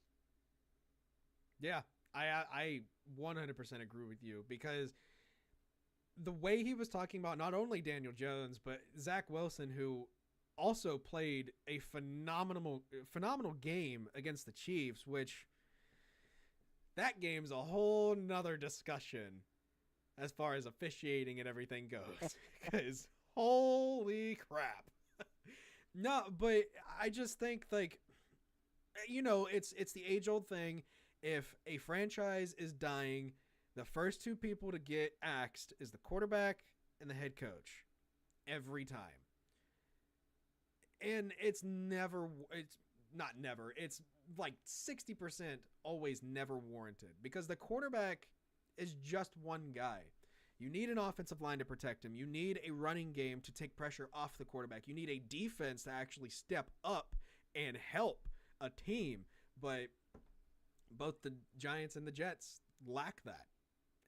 Yeah, I 100% agree with you because the way he was talking about not only Daniel Jones but Zach Wilson, who also played a phenomenal game against the Chiefs, which that game's a whole nother discussion as far as officiating and everything goes. Because holy crap. No, but I just think, like, you know, it's the age-old thing. If a franchise is dying, the first two people to get axed is the quarterback and the head coach. Every time. And it's like 60% always never warranted because the quarterback is just one guy. You need an offensive line to protect him. You need a running game to take pressure off the quarterback. You need a defense to actually step up and help a team. But both the Giants and the Jets lack that.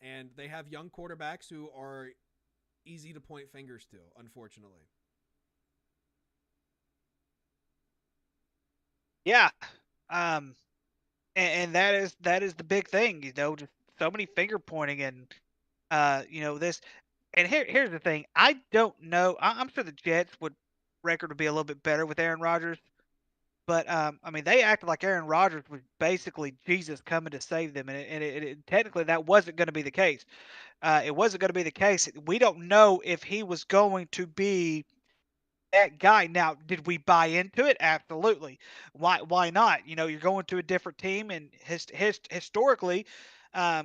And they have young quarterbacks who are easy to point fingers to, unfortunately. Yeah. And that is the big thing, you know, just so many finger pointing and you know, this. And here's the thing. I don't know. I'm sure the Jets record would be a little bit better with Aaron Rodgers. But I mean, they acted like Aaron Rodgers was basically Jesus coming to save them, and technically that wasn't going to be the case. It wasn't going to be the case. We don't know if he was going to be that guy. Now, did we buy into it? Absolutely. Why not? You know, you're going to a different team, and historically,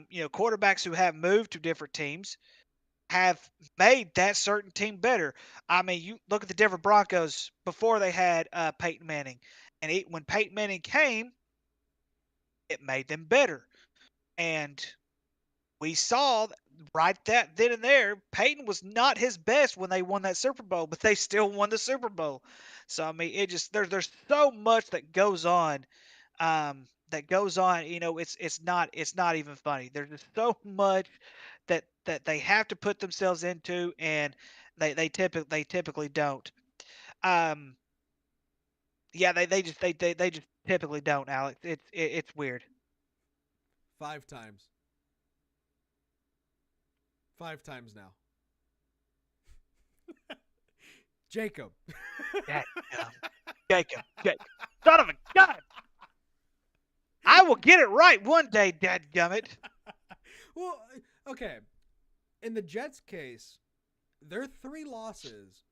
you know, quarterbacks who have moved to different teams have made that certain team better. I mean, you look at the Denver Broncos before they had Peyton Manning, and when Peyton Manning came, it made them better. And we saw right that then and there, Peyton was not his best when they won that Super Bowl, but they still won the Super Bowl. So I mean, it just there's so much that goes on. You know, it's not even funny. There's just so much that they have to put themselves into, and they typically don't. Um, yeah, they just typically don't, Alex. It's weird. 5 times. 5 times now. Jacob. Jacob, son of a gun! I will get it right one day, dadgummit. Well, okay. In the Jets' case, their 3 losses,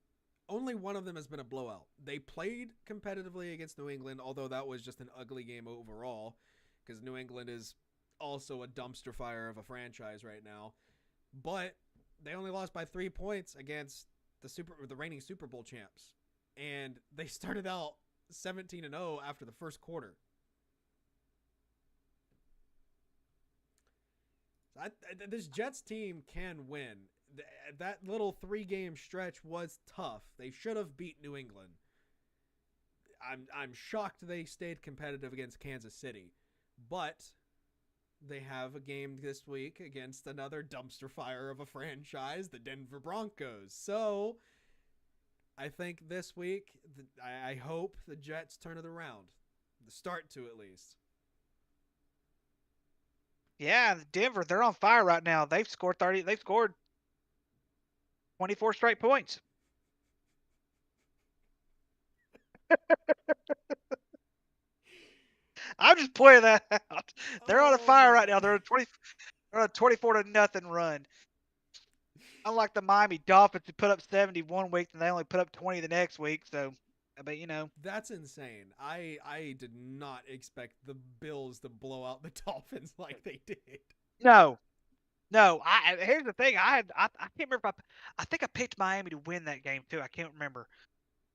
only one of them has been a blowout. They played competitively against New England, although that was just an ugly game overall, because New England is also a dumpster fire of a franchise right now. But they only lost by 3 points against the reigning Super Bowl champs, and they started out 17-0 after the first quarter. This Jets team can win. That little 3-game stretch was tough. They should have beat New England. I'm shocked they stayed competitive against Kansas City, but they have a game this week against another dumpster fire of a franchise, the Denver Broncos. So I think this week, I hope the Jets turn it around. The start to, at least. Yeah, Denver, they're on fire right now. They've scored 24 straight points. I'm just pointing that out. They're on a fire right now. They're on a 24-0 run. Unlike the Miami Dolphins who put up 70 one week and they only put up 20 the next week. So, but you know, that's insane. I did not expect the Bills to blow out the Dolphins like they did. No. Here's the thing. I can't remember if I think I picked Miami to win that game too. I can't remember.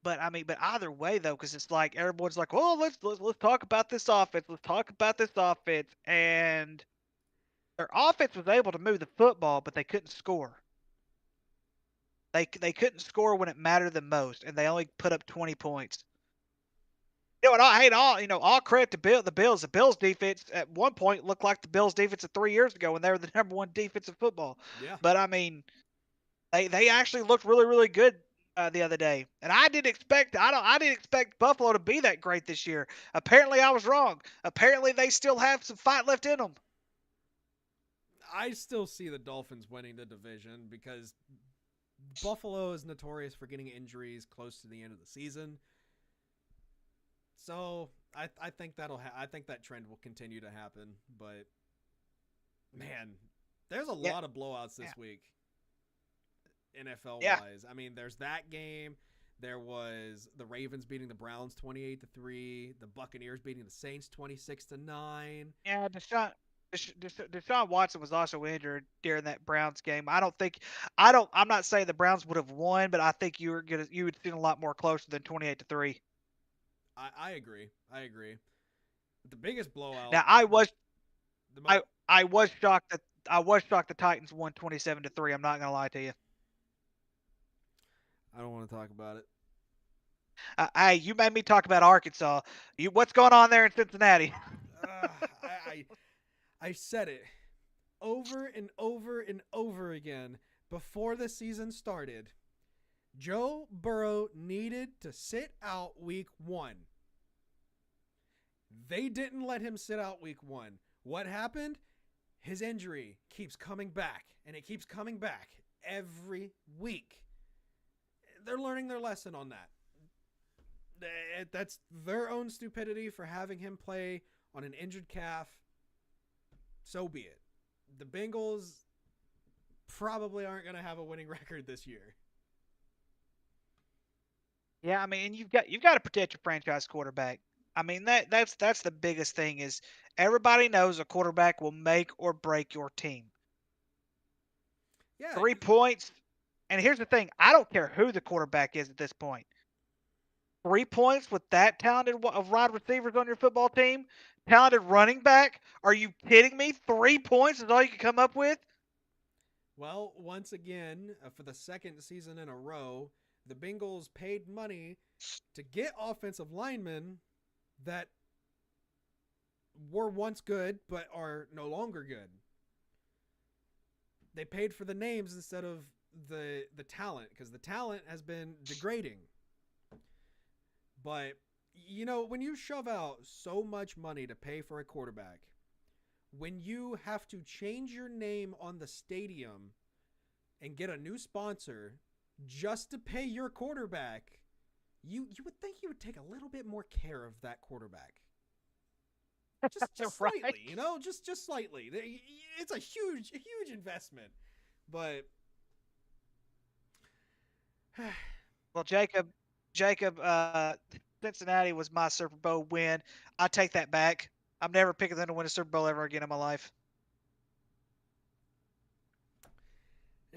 but I mean, but either way though, because it's like everyone's like, "Oh, let's talk about this offense. Let's talk about this offense." And their offense was able to move the football, but they couldn't score. They couldn't score when it mattered the most, and they only put up 20 points. And I hate all credit to the Bills. The Bills defense at one point looked like the Bills defense of 3 years ago when they were the #1 defensive football. Yeah. But I mean, they actually looked really really good the other day, and I didn't expect Buffalo to be that great this year. Apparently, I was wrong. Apparently, they still have some fight left in them. I still see the Dolphins winning the division because Buffalo is notorious for getting injuries close to the end of the season. So I think I think that trend will continue to happen. But man, there's a lot of blowouts this week, NFL wise. I mean, there's that game. There was the Ravens beating the Browns 28-3. The Buccaneers beating the Saints 26-9. Yeah, Deshaun Watson was also injured during that Browns game. I'm not saying the Browns would have won, but I think you would see a lot more closer than 28-3. I agree. The biggest blowout. Now I was shocked that the Titans won 27-3. I'm not gonna lie to you. I don't want to talk about it. Hey, you made me talk about Arkansas. What's going on there in Cincinnati? I said it over and over and over again before the season started. Joe Burrow needed to sit out week 1. They didn't let him sit out week 1. What happened? His injury keeps coming back, and it keeps coming back every week. They're learning their lesson on that. That's their own stupidity for having him play on an injured calf. So be it. The Bengals probably aren't going to have a winning record this year. Yeah, I mean, and you've got to protect your franchise quarterback. I mean, that's the biggest thing is everybody knows a quarterback will make or break your team. Yeah. 3 points. And here's the thing, I don't care who the quarterback is at this point. 3 points with that talented of wide receivers on your football team, talented running back. Are you kidding me? 3 points is all you can come up with? Well, once again, for the second season in a row, the Bengals paid money to get offensive linemen that were once good but are no longer good. They paid for the names instead of the talent, because the talent has been degrading. But, when you shove out so much money to pay for a quarterback, when you have to change your name on the stadium and get a new sponsor just to pay your quarterback, you would think you would take a little bit more care of that quarterback. Just slightly, Right. just slightly. It's a huge investment. But Well, Jacob, Cincinnati was my Super Bowl win. I take that back. I'm never picking them to win a Super Bowl ever again in my life.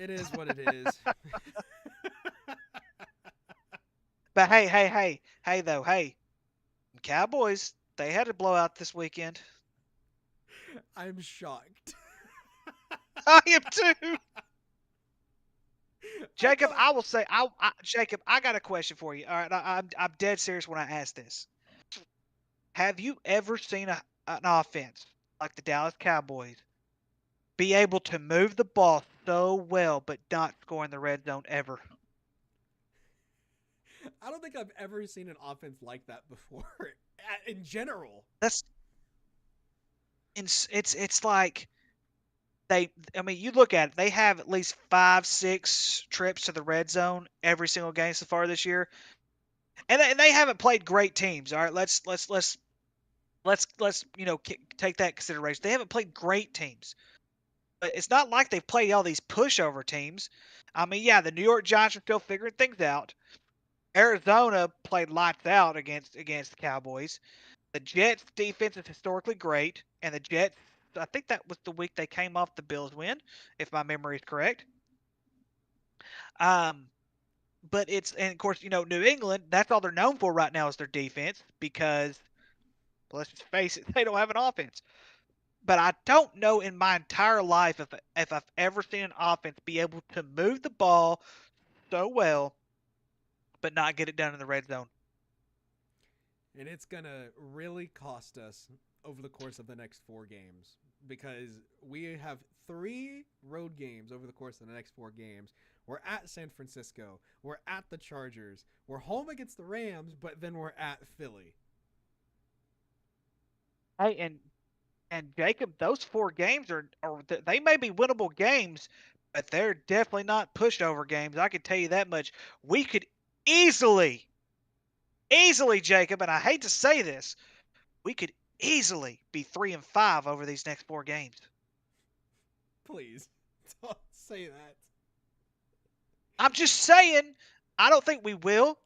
it is what it is. But hey, Cowboys, they had a blowout this weekend. I'm shocked. I am too. Jacob, I will say, Jacob, I got a question for you. All right, I'm dead serious when I ask this. Have you ever seen an offense like the Dallas Cowboys be able to move the ball so well but not score in the red zone ever? I don't think I've ever seen an offense like that before. In general, it's like you look at it, they have at least 5-6 trips to the red zone every single game so far this year, and they haven't played great teams. All right, let's take that consideration. They haven't played great teams, but it's not like they've played all these pushover teams. I mean, yeah, the New York Giants are still figuring things out. Arizona played lights out against the Cowboys. The Jets' defense is historically great, and the Jets, I think that was the week they came off the Bills win, if my memory is correct. but it's, and of course, New England, that's all they're known for right now is their defense because, well, let's just face it, they don't have an offense. But I don't know in my entire life if I've ever seen an offense be able to move the ball so well, but not get it done in the red zone. And it's going to really cost us over the course of the next 4 games because we have 3 road games over the course of the next 4 games. We're at San Francisco. We're at the Chargers. We're home against the Rams, but then we're at Philly. Hey, and Jacob, those 4 games are they may be winnable games, but they're definitely not pushover games. I can tell you that much. We could easily, Jacob, and I hate to say this, we could easily be 3-5 over these next 4 games. Please, don't say that. I'm just saying, I don't think we will.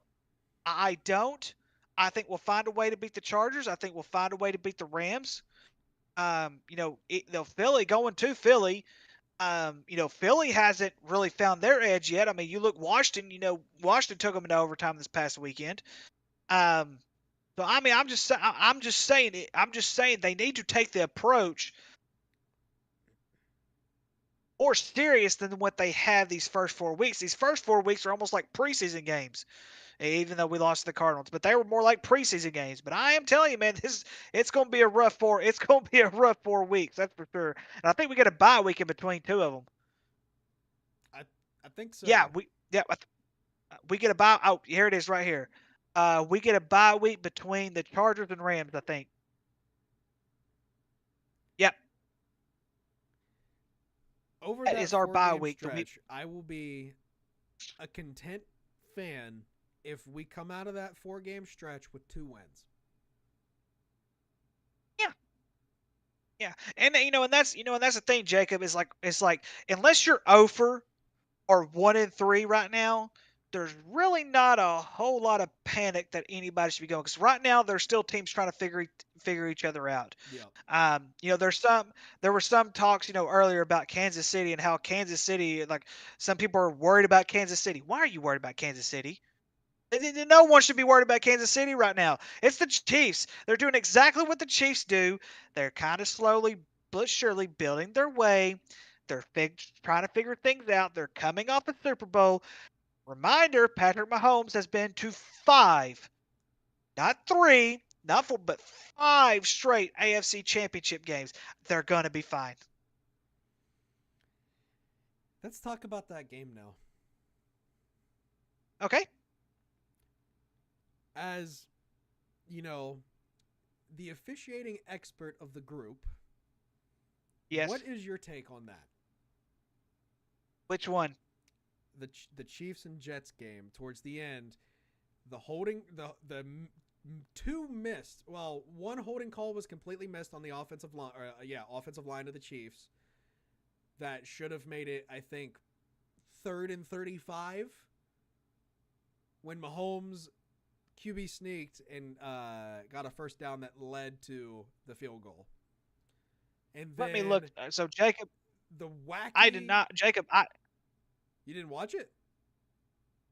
I don't. I think we'll find a way to beat the Chargers. I think we'll find a way to beat the Rams. Philly going to Philly. Philly hasn't really found their edge yet. I mean, you look Washington. Washington took them into overtime this past weekend. So I mean, I'm just saying they need to take the approach more serious than what they have these first 4 weeks. These first 4 weeks are almost like preseason games, even though we lost to the Cardinals. But they were more like preseason games. But I am telling you, man, it's going to be a rough 4. It's going to be a rough 4 weeks. That's for sure. And I think we get a bye week in between 2 of them. I think so. Yeah, we get a bye. Oh, here it is right here. We get a bye week between the Chargers and Rams, I think. Yep. Over That that is our bye week. stretch, I will be a content fan if we come out of that 4-game stretch with 2 wins. Yeah, and that's the thing, Jacob, is like unless you're over or 1-3 right now, there's really not a whole lot of panic that anybody should be going, because right now there's still teams trying to figure each other out. Yeah. There were some talks earlier about Kansas City and how Kansas City, like, some people are worried about Kansas City. Why are you worried about Kansas City? No one should be worried about Kansas City right now. It's the Chiefs. They're doing exactly what the Chiefs do. They're kind of slowly but surely building their way. They're trying to figure things out. They're coming off a Super Bowl. Reminder, Patrick Mahomes has been to 5, not 3, not 4, but 5 straight AFC championship games. They're going to be fine. Let's talk about that game now. Okay. As, the officiating expert of the group, Yes. what is your take on that? Which one? The Chiefs and Jets game towards the end, the holding the 2 missed. Well, 1 holding call was completely missed on the offensive line. Offensive line of the Chiefs. That should have made it, I think, 3rd and 35 when Mahomes QB sneaked and got a first down that led to the field goal. And then Let me look. So Jacob, the wacky. I did not. Jacob, You didn't watch it?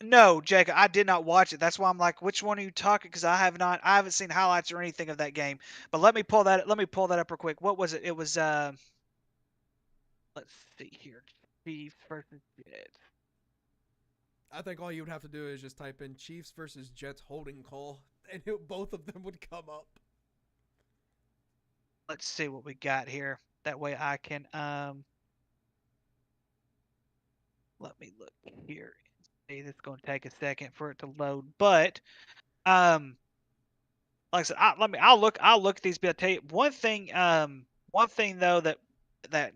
No, Jacob, I did not watch it. That's why I'm like, which one are you talking? Because I haven't seen highlights or anything of that game. But let me pull that up real quick. What was it? It was let's see here. Chiefs versus Jets. I think all you would have to do is just type in Chiefs versus Jets holding call, and both of them would come up. Let's see what we got here. That way I can let me look here. See, this is going to take a second for it to load, but like I said, I'll look at these. But I'll tell you one thing though that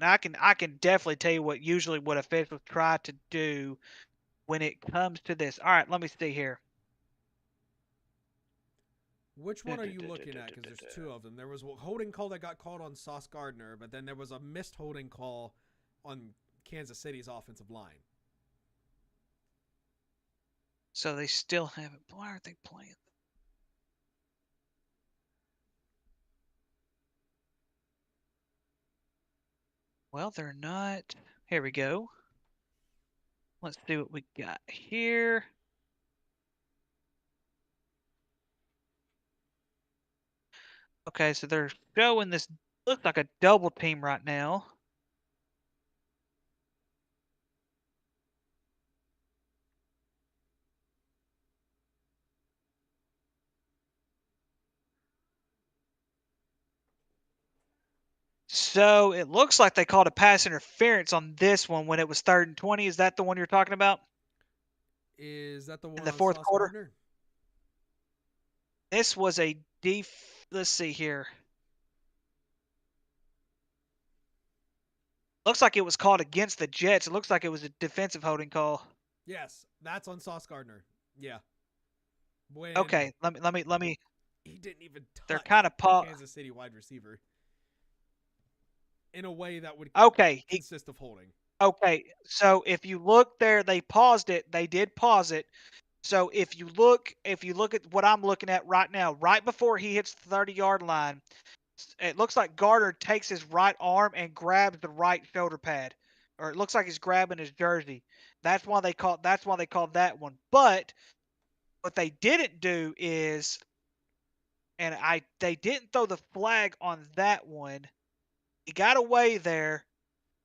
I can definitely tell you what officials try to do when it comes to this. All right, let me see here. Which one are you looking at? Because there's 2 of them. There was a holding call that got called on Sauce Gardner, but then there was a missed holding call on Kansas City's offensive line. So they still haven't. Why aren't they playing? Well, they're not. Here we go. Let's see what we got here. Okay, so they're showing this looks like a double team right now. So it looks like they called a pass interference on this one when it was 3rd and 20. Is that the one you're talking about? Is that the one In the on fourth Sauce quarter? Gardner? This was a let's see here. Looks like it was called against the Jets. It looks like it was a defensive holding call. Yes, that's on Sauce Gardner. Yeah. When Okay, let me. he didn't even They're touch kind of the Kansas City wide receiver in a way that would Okay, consist of holding. okay. So if you look there, they paused it. They did pause it. So if you look at what I'm looking at right now, right before he hits the 30-yard line, it looks like Gardner takes his right arm and grabs the right shoulder pad, or it looks like he's grabbing his jersey. That's why they called that one. But what they didn't do is, they didn't throw the flag on that one. He got away there,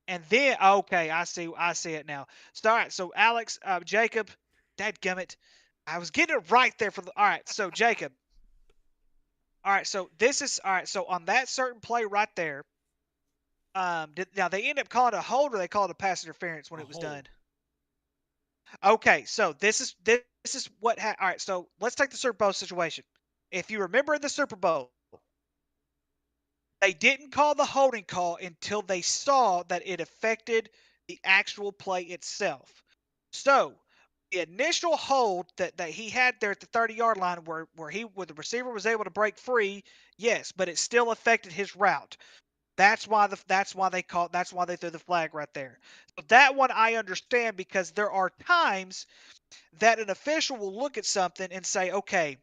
and then okay, I see it now. So all right, so Alex, Jacob, dadgummit, I was getting it right there for the. All right, so Jacob. All right, so this is all right. So on that certain play right there, now they end up calling it a hold, or they called it a pass interference when A it was hold. done. Okay, so this is what. All right, so let's take the Super Bowl situation. If you remember in the Super Bowl, they didn't call the holding call until they saw that it affected the actual play itself. So the initial hold that he had there at the 30-yard line where the receiver was able to break free, yes, but it still affected his route. That's why they threw the flag right there. So that one I understand, because there are times that an official will look at something and say, okay,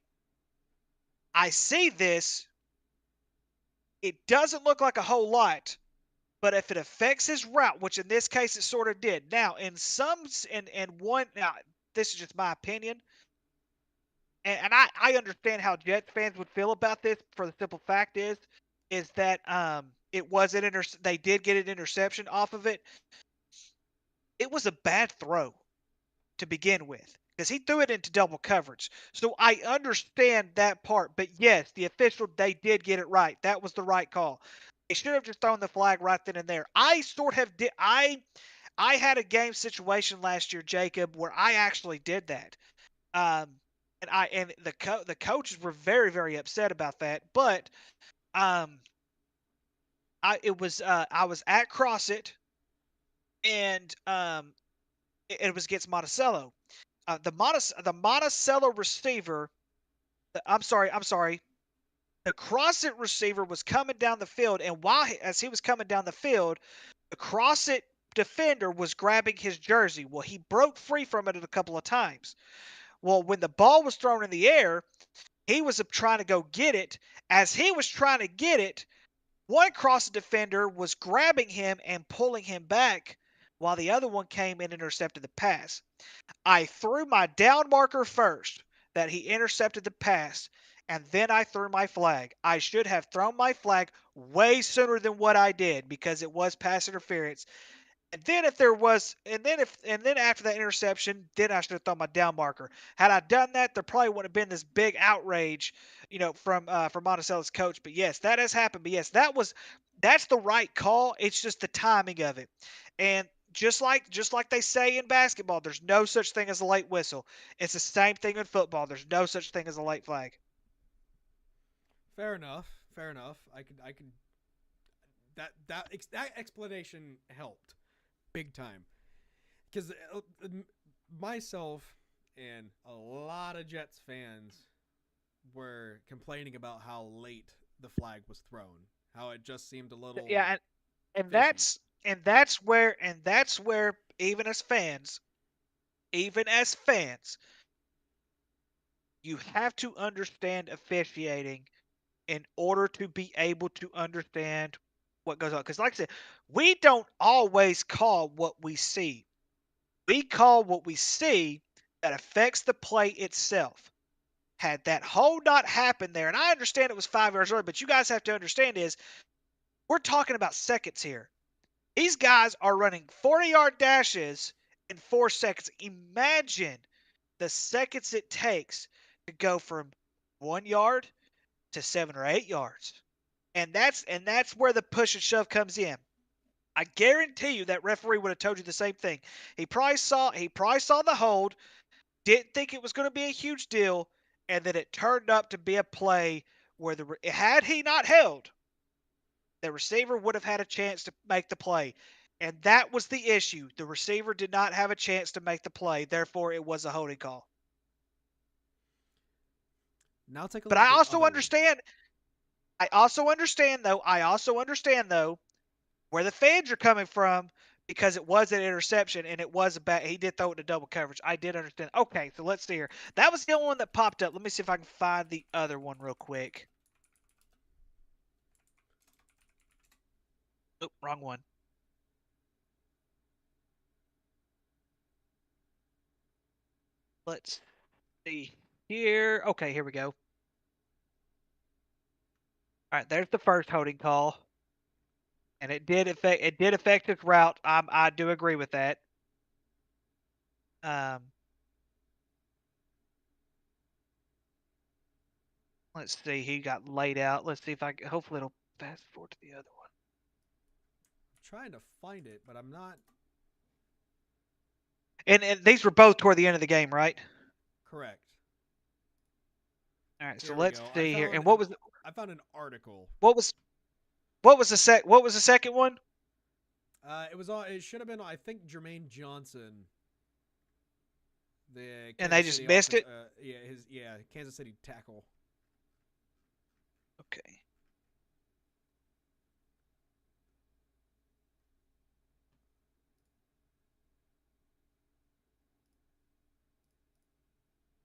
I see this. It doesn't look like a whole lot, but if it affects his route, which in this case it sort of did. Now, now this is just my opinion, and I understand how Jets fans would feel about this. For the simple fact is that it was they did get an interception off of it. It was a bad throw to begin with, because he threw it into double coverage. So I understand that part. But yes, the official, they did get it right. That was the right call. They should have just thrown the flag right then and there. I had a game situation last year, Jacob, where I actually did that. And the coaches were very, very upset about that. But um I was at CrossFit, and it was against Monticello. The Monticello receiver. I'm sorry. The CrossFit receiver was coming down the field, and as he was coming down the field, the CrossFit defender was grabbing his jersey. Well, he broke free from it a couple of times. Well, when the ball was thrown in the air, he was trying to go get it. As he was trying to get it, one CrossFit defender was grabbing him and pulling him back, while the other one came and intercepted the pass. I threw my down marker first, that he intercepted the pass, and then I threw my flag. I should have thrown my flag way sooner than what I did, because it was pass interference. And then after that interception, then I should have thrown my down marker. Had I done that, there probably wouldn't have been this big outrage, from Monticello's coach. But yes, that has happened. But yes, that's the right call. It's just the timing of it. And just like they say in basketball, there's no such thing as a late whistle. It's the same thing in football. There's no such thing as a late flag. Fair enough. Fair enough. I could. That explanation helped big time, because myself and a lot of Jets fans were complaining about how late the flag was thrown, how it just seemed a little Yeah, and fishy. that's where even as fans, you have to understand officiating in order to be able to understand what goes on. Because, like I said, we don't always call what we see. We call what we see that affects the play itself. Had that hold not happened there, and I understand it was 5 yards early, but you guys have to understand is we're talking about seconds here. These guys are running 40-yard dashes in 4 seconds. Imagine the seconds it takes to go from 1 yard to 7 or 8 yards. And that's where the push and shove comes in. I guarantee you that referee would have told you the same thing. He probably saw the hold, didn't think it was going to be a huge deal, and then it turned up to be a play where had he not held, the receiver would have had a chance to make the play. And that was the issue. The receiver did not have a chance to make the play. Therefore, it was a holding call. Now take a But look I at the also other one. understand. I also understand though where the fans are coming from because it was an interception and it was he did throw it to double coverage. I did understand. Okay, so let's see here. That was the only one that popped up. Let me see if I can find the other one real quick. Oop, wrong one. Let's see here. Okay, here we go. All right, there's the first holding call. And it did affect his route. I do agree with that. Let's see. He got laid out. Let's see if I can. Hopefully, it'll fast forward to the other one. I'm trying to find it, but I'm not. And these were both toward the end of the game, right? Correct. All right. So Here we let's go. see here. And what was I found an article. what was the second one? It should have been, I think, Jermaine Johnson. The And they just missed it? Kansas City tackle. Okay.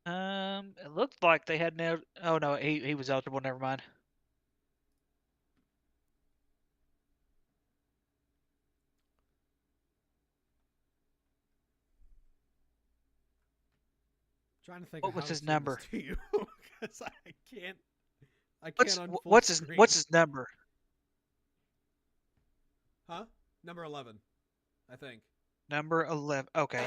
It looked like they had nailed. Oh no, he was eligible. Never mind. Trying to think What of was how his to send number? this to you because I can't on full What's screen. his number? Huh? Number 11, I think. Number 11. Okay.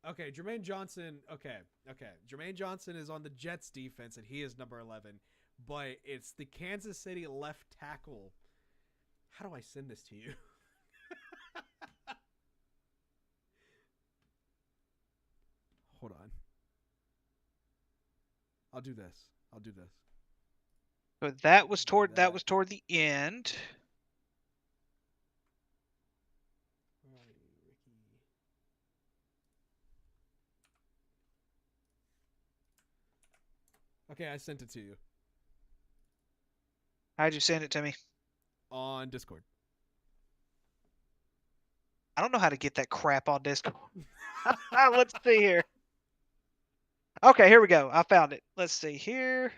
Okay, Jermaine Johnson. Okay. Jermaine Johnson is on the Jets defense, and he is number 11. But it's the Kansas City left tackle. How do I send this to you? Hold on. I'll do this. So that was toward the end. Okay, I sent it to you. How'd you send it to me? On Discord. I don't know how to get that crap on Discord. Let's see here. Okay, here we go. I found it. Let's see here. Let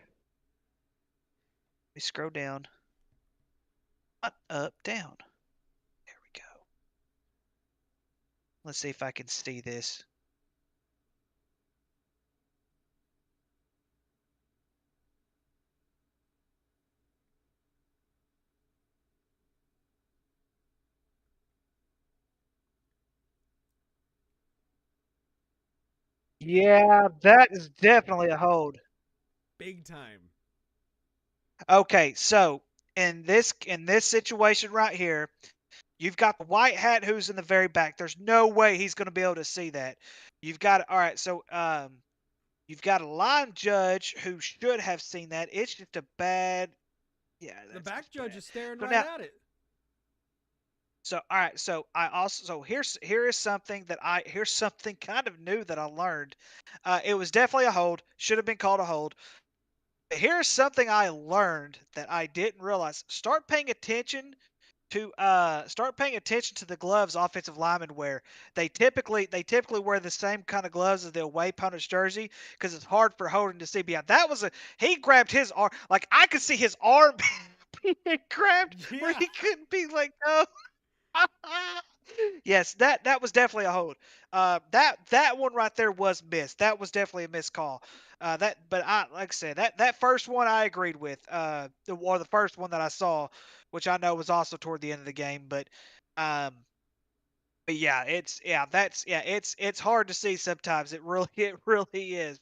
me scroll down. Up, down. There we go. Let's see if I can see this. Yeah, that is definitely a hold. Big time. Okay, so in this situation right here, you've got the white hat who's in the very back. There's no way he's going to be able to see that. You've got all right. So you've got a line judge who should have seen that. It's just a bad. Yeah, The back judge bad. is staring So right now- at it. So all right, so I also here is something here's something kind of new that I learned. It was definitely a hold. Should have been called a hold. But here's something I learned that I didn't realize. Start paying attention to the gloves offensive linemen wear. They typically wear the same kind of gloves as the away opponent's jersey because it's hard for holding to see. But yeah, he grabbed his arm, like I could see his arm he had grabbed where Yeah. he couldn't be let go. Yes, that was definitely a hold. That one right there was missed. That was definitely a missed call. But I like I said that first one I agreed with. The first one that I saw, which I know was also toward the end of the game, um, but yeah, it's hard to see sometimes. It really is.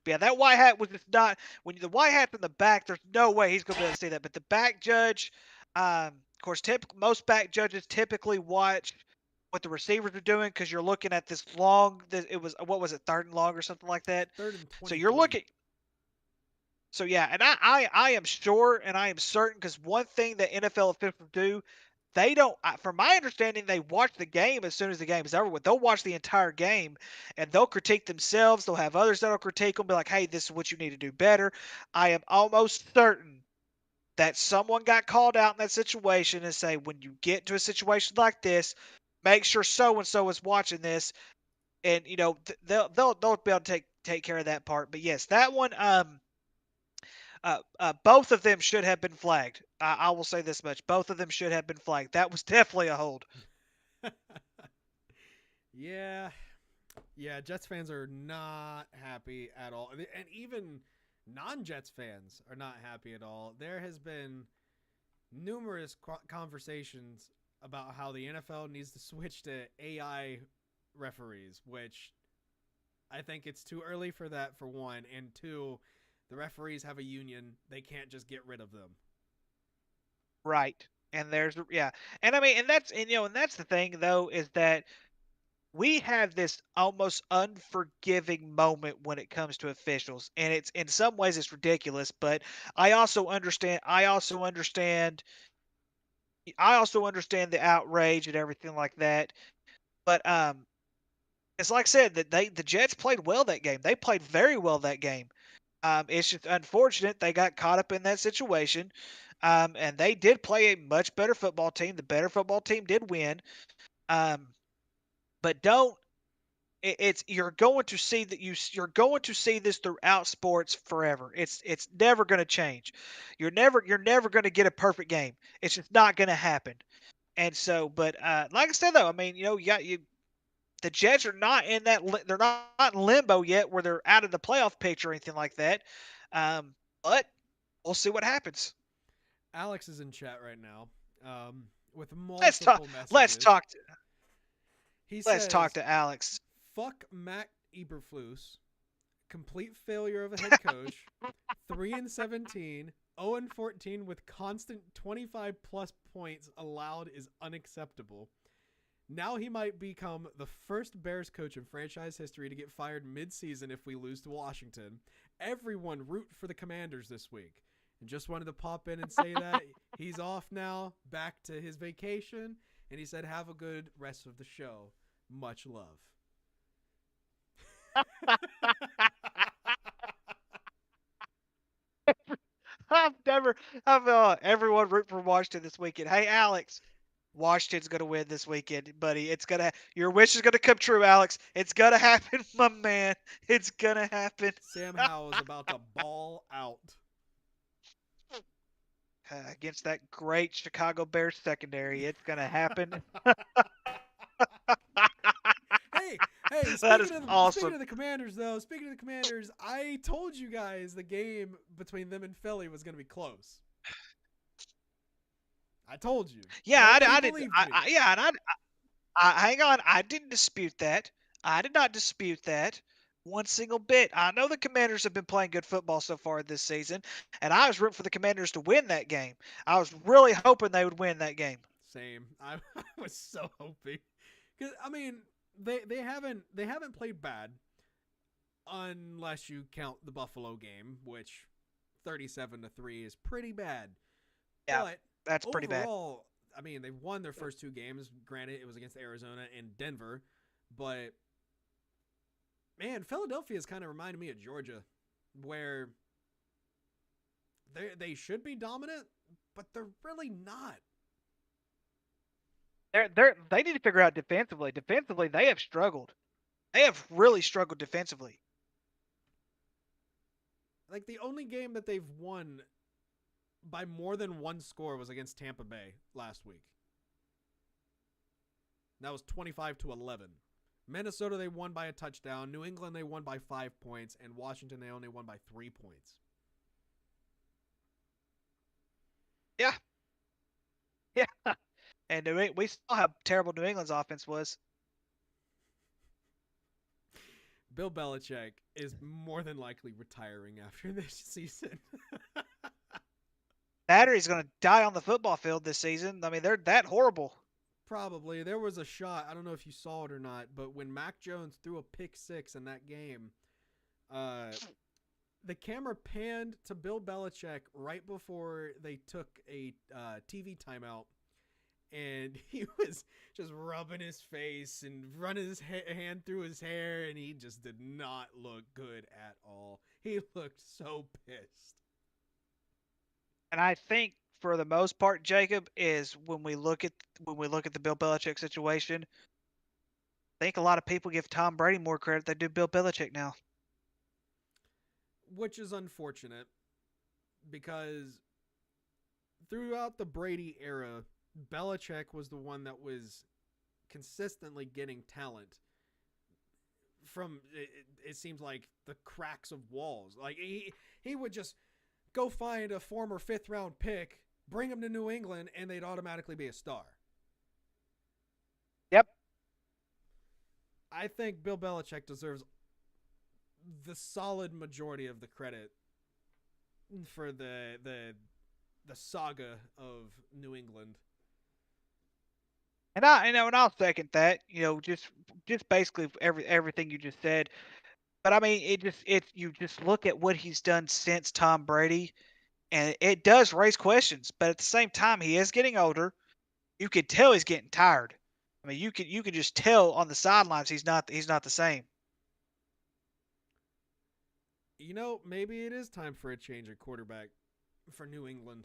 But yeah, that white hat was just not when the white hat's in the back. There's no way he's gonna be able to see that. But the back judge, of course, most back judges typically watch what the receivers are doing because you're looking at this long. It was what was it, 3rd and long or something like that. 3rd and So you're 23. looking. So yeah, and I am sure and I am certain because one thing that NFL officials do, they don't. From my understanding, they watch the game as soon as the game is over with. They'll watch the entire game and they'll critique themselves. They'll have others that'll critique them, be like, "Hey, this is what you need to do better." I am almost certain that someone got called out in that situation and say, when you get to a situation like this, make sure so and so is watching this, and they'll be able to take care of that part. But yes, that one. Both of them should have been flagged. I will say this much: both of them should have been flagged. That was definitely a hold. Yeah. Yeah, Jets fans are not happy at all. And even non-Jets fans are not happy at all. There has been numerous conversations about how the NFL needs to switch to AI referees, which I think it's too early for that, for one, and two, the referees have a union. They can't just get rid of them. Right. And and I mean, and that's the thing though, is that we have this almost unforgiving moment when it comes to officials, and it's in some ways it's ridiculous, but I also understand the outrage and everything like that. But it's like I said that the Jets played well that game. They played very well that game. It's just unfortunate they got caught up in that situation. And they did play a much better football team. The better football team did win. Um, but don't it's you're going to see that you're going to see this throughout sports forever. It's never going to change. You're never going to get a perfect game. It's just not going to happen. And so, but like I said though, I mean, the Jets are not in they're not in limbo yet where they're out of the playoff picture or anything like that. But we'll see what happens. Alex is in chat right now, with Let's talk. multiple messages. Let's talk. He Let's says, talk to Alex. "Fuck Matt Eberflus, complete failure of a head coach, 3-17, 0-14 with constant 25+ points allowed is unacceptable. Now he might become the first Bears coach in franchise history to get fired mid-season if we lose to Washington. Everyone root for the Commanders this week. And just wanted to pop in and say that he's off now, back to his vacation, and he said, have a good rest of the show. Much love." Everyone root for Washington this weekend. Hey, Alex, Washington's going to win this weekend, buddy. Your wish is going to come true, Alex. It's going to happen, my man. It's going to happen. Sam Howell is about to ball out. Against that great Chicago Bears secondary. It's going to happen. Hey, That is speaking awesome. of the Commanders, though, I told you guys the game between them and Philly was going to be close. I told you. Yeah, Nobody I didn't. believed me. Hang on. I didn't dispute that. I did not dispute that one single bit. I know the Commanders have been playing good football so far this season, and I was rooting for the Commanders to win that game. I was really hoping they would win that game. Same. I was so hoping, because I mean, they haven't played bad, unless you count the Buffalo game, which 37-3 is pretty bad. Yeah, but that's pretty bad. overall, I mean, they won their first 2 games. Granted, it was against Arizona and Denver, but man, Philadelphia has kind of reminded me of Georgia, where they should be dominant, but they're really not. They need to figure out defensively. Defensively, they have struggled. They have really struggled defensively. Like, the only game that they've won by more than one score was against Tampa Bay last week. That was 25-11. Minnesota, they won by a touchdown. New England, they won by 5 points. And Washington, they only won by 3 points. Yeah. Yeah. And we saw how terrible New England's offense was. Bill Belichick is more than likely retiring after this season. That or he's going to die on the football field this season. I mean, they're that horrible. Probably. There was a shot, I don't know if you saw it or not, but when Mac Jones threw a pick six in that game, the camera panned to Bill Belichick right before they took a TV timeout, and he was just rubbing his face and running his hand through his hair, and he just did not look good at all. He looked so pissed. And I think for the most part, Jacob, is when we look at the Bill Belichick situation, I think a lot of people give Tom Brady more credit than do Bill Belichick now. Which is unfortunate, because throughout the Brady era, Belichick was the one that was consistently getting talent from, it seems like, the cracks of walls. Like, he would just go find a former 5th round pick, bring him to New England, and they'd automatically be a star. Yep. I think Bill Belichick deserves the solid majority of the credit for the saga of New England. And I'll second that. Just basically everything you just said. But I mean, you just look at what he's done since Tom Brady, and it does raise questions. But at the same time, he is getting older. You could tell he's getting tired. I mean, you could just tell on the sidelines he's not the same. Maybe it is time for a change at quarterback for New England.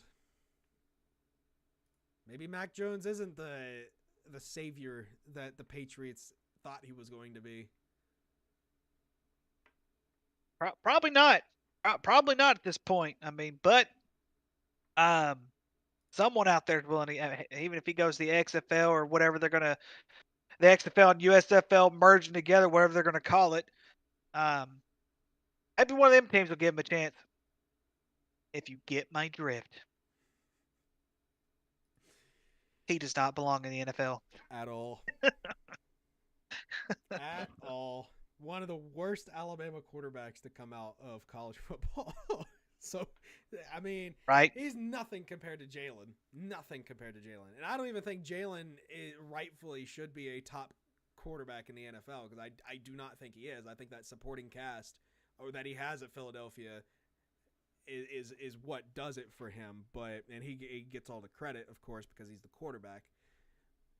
Maybe Mac Jones isn't the savior that the Patriots thought he was going to be. Probably not. Probably not at this point. I mean, but someone out there is willing to, even if he goes to the XFL or whatever the XFL and USFL merging together, whatever they're going to call it. Maybe one of them teams will give him a chance. If you get my drift. He does not belong in the NFL. At all. At all. One of the worst Alabama quarterbacks to come out of college football. So, I mean, right? He's nothing compared to Jalen. Nothing compared to Jalen. And I don't even think Jalen rightfully should be a top quarterback in the NFL, because I do not think he is. I think that supporting cast or that he has at Philadelphia is what does it for him. And he gets all the credit, of course, because he's the quarterback.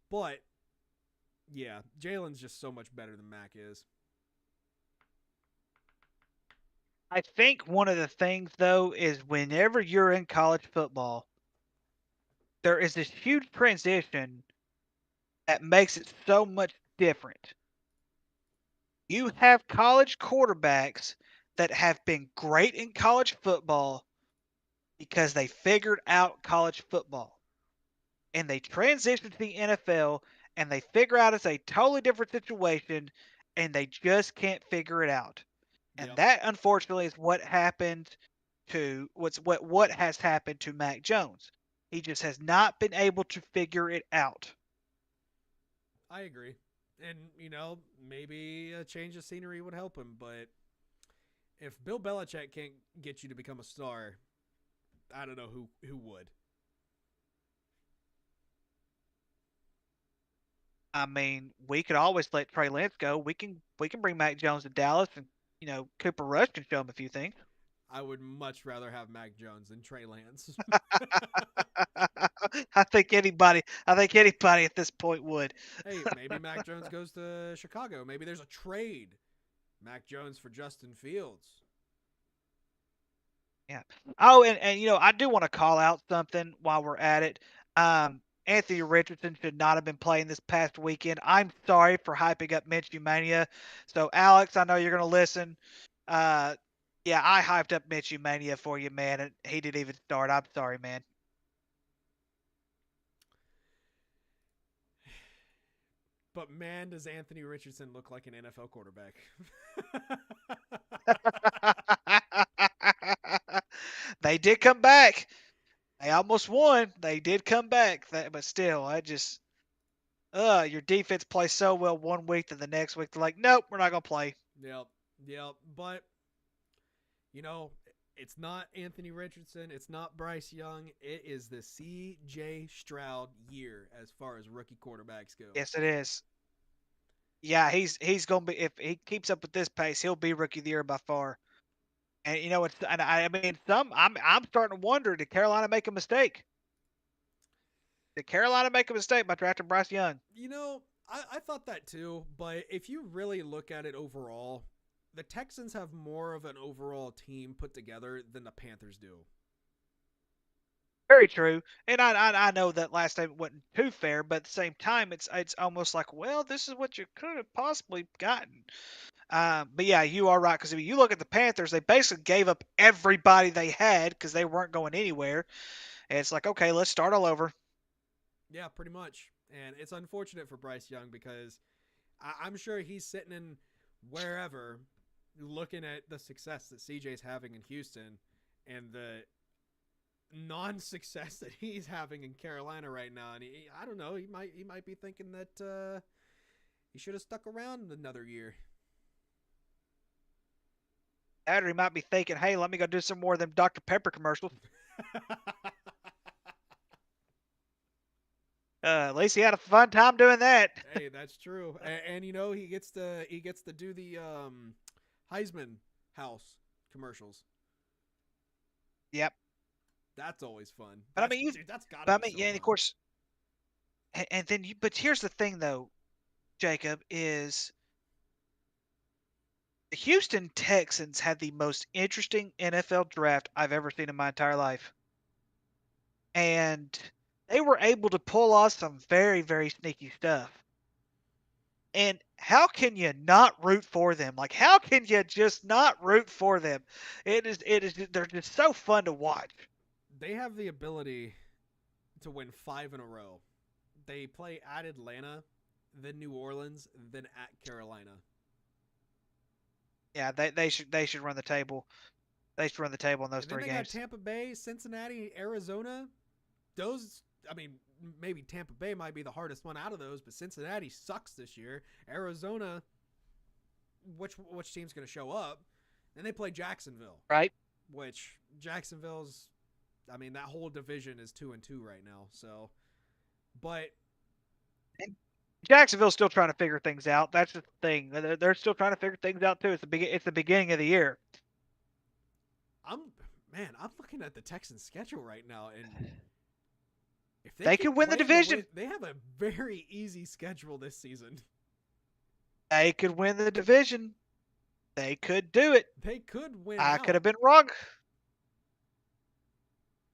But yeah, Jalen's just so much better than Mac is. I think one of the things, though, is whenever you're in college football, there is this huge transition that makes it so much different. You have college quarterbacks that have been great in college football because they figured out college football. And they transition to the NFL, and they figure out it's a totally different situation, and they just can't figure it out. And that, unfortunately, is what happened to what has happened to Mac Jones. He just has not been able to figure it out. I agree. And, maybe a change of scenery would help him. But if Bill Belichick can't get you to become a star, I don't know who would. I mean, we could always let Trey Lance go. We can bring Mac Jones to Dallas, and Cooper Rush can show him a few things. I would much rather have Mac Jones than Trey Lance. I think anybody at this point would. Hey, maybe Mac Jones goes to Chicago. Maybe there's a trade. Mac Jones for Justin Fields. Yeah. Oh, and I do want to call out something while we're at it. Anthony Richardson should not have been playing this past weekend. I'm sorry for hyping up Minshew Mania. So, Alex, I know you're going to listen. Yeah, I hyped up Mitchie Mania for you, man, and he didn't even start. I'm sorry, man. But man, does Anthony Richardson look like an NFL quarterback? They did come back. They almost won. They did come back. But still, your defense plays so well one week, then the next week they're like, nope, we're not gonna play. Yep. But it's not Anthony Richardson. It's not Bryce Young. It is the C.J. Stroud year as far as rookie quarterbacks go. Yes, it is. Yeah, he's gonna be, if he keeps up with this pace, he'll be rookie of the year by far. And I mean, I'm starting to wonder, did Carolina make a mistake? Did Carolina make a mistake by drafting Bryce Young? I thought that too, but if you really look at it overall, the Texans have more of an overall team put together than the Panthers do. Very true. And I know that last time it wasn't too fair, but at the same time, it's almost like, well, this is what you could have possibly gotten. But yeah, you are right, because if you look at the Panthers, they basically gave up everybody they had because they weren't going anywhere. And it's like, okay, let's start all over. Yeah, pretty much. And it's unfortunate for Bryce Young because I'm sure he's sitting in wherever looking at the success that CJ's having in Houston and the non-success that he's having in Carolina right now. And I don't know, he might be thinking that he should have stuck around another year. Or he might be thinking, hey, let me go do some more of them Dr. Pepper commercials. At least he had a fun time doing that. Hey, that's true. And he gets to do the Heisman House commercials. Yep. That's always fun. But that's gotta but I be mean, so yeah, and fun. of course, and then but here's the thing though, Jacob, is the Houston Texans had the most interesting NFL draft I've ever seen in my entire life. And they were able to pull off some very, very sneaky stuff. And how can you not root for them? Like, how can you just not root for them? They're just so fun to watch. They have the ability to win 5 in a row. They play at Atlanta, then New Orleans, then at Carolina. Yeah, they should run the table. They should run the table in those And then 3 they games. got Tampa Bay, Cincinnati, Arizona. Those, I mean, maybe Tampa Bay might be the hardest one out of those, but Cincinnati sucks this year. Arizona, which team's going to show up? And they play Jacksonville. Right. Which Jacksonville's, I mean, that whole division is 2-2 right now. So, but Jacksonville's still trying to figure things out. That's the thing. They're still trying to figure things out too. It's the beginning of the year. I'm looking at the Texans' schedule right now, and if they could win the division, they have a very easy schedule this season. They could win the division. They could do it. They could win. I could have been wrong.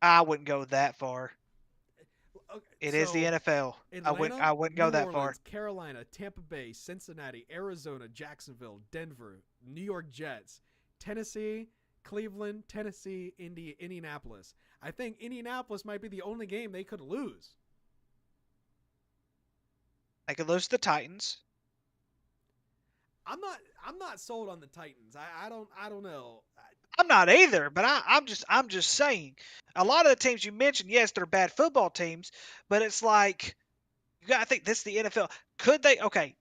I wouldn't go that far. Okay, It is the NFL. Atlanta, I wouldn't go New that Orleans, far. Carolina, Tampa Bay, Cincinnati, Arizona, Jacksonville, Denver, New York Jets, Tennessee, Cleveland, Tennessee, Indianapolis. I think Indianapolis might be the only game they could lose. They could lose to the Titans. I'm not sold on the Titans. I don't know. I'm not either, but I'm just saying. A lot of the teams you mentioned, yes, they're bad football teams, but it's like you got to think this is the NFL. Could they? Okay,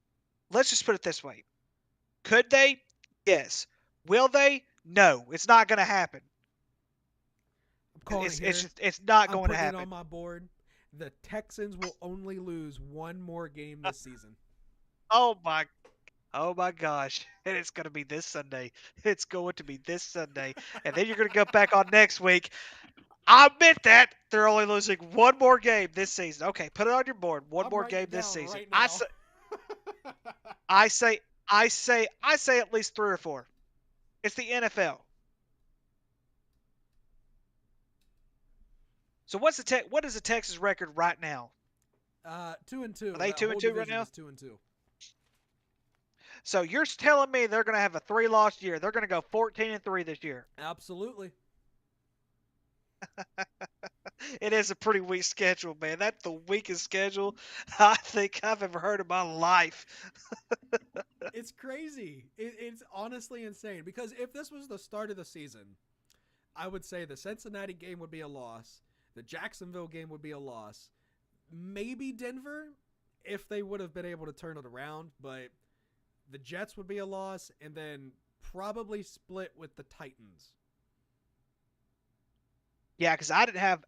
let's just put it this way. Could they? Yes. Will they? No. It's not going to happen. I'm calling it here. It's not I'm going to putting happen. it on my board. The Texans will only lose one more game this season. Oh my gosh. And it's going to be this Sunday. It's going to be this Sunday. And then you're going to go back on next week. I admit that they're only losing one more game this season. Okay, put it on your board. One more game this season. Right I say at least 3 or 4. It's the NFL. So what is the Texas record right now? 2-2. Are they 2-2 right now? 2-2. So you're telling me they're going to have a 3-loss year? They're going to go 14-3 this year? Absolutely. It is a pretty weak schedule, man. That's the weakest schedule I think I've ever heard in my life. It's crazy. It's honestly insane because if this was the start of the season, I would say the Cincinnati game would be a loss. The Jacksonville game would be a loss. Maybe Denver if they would have been able to turn it around, but the Jets would be a loss and then probably split with the Titans. Yeah, because I didn't have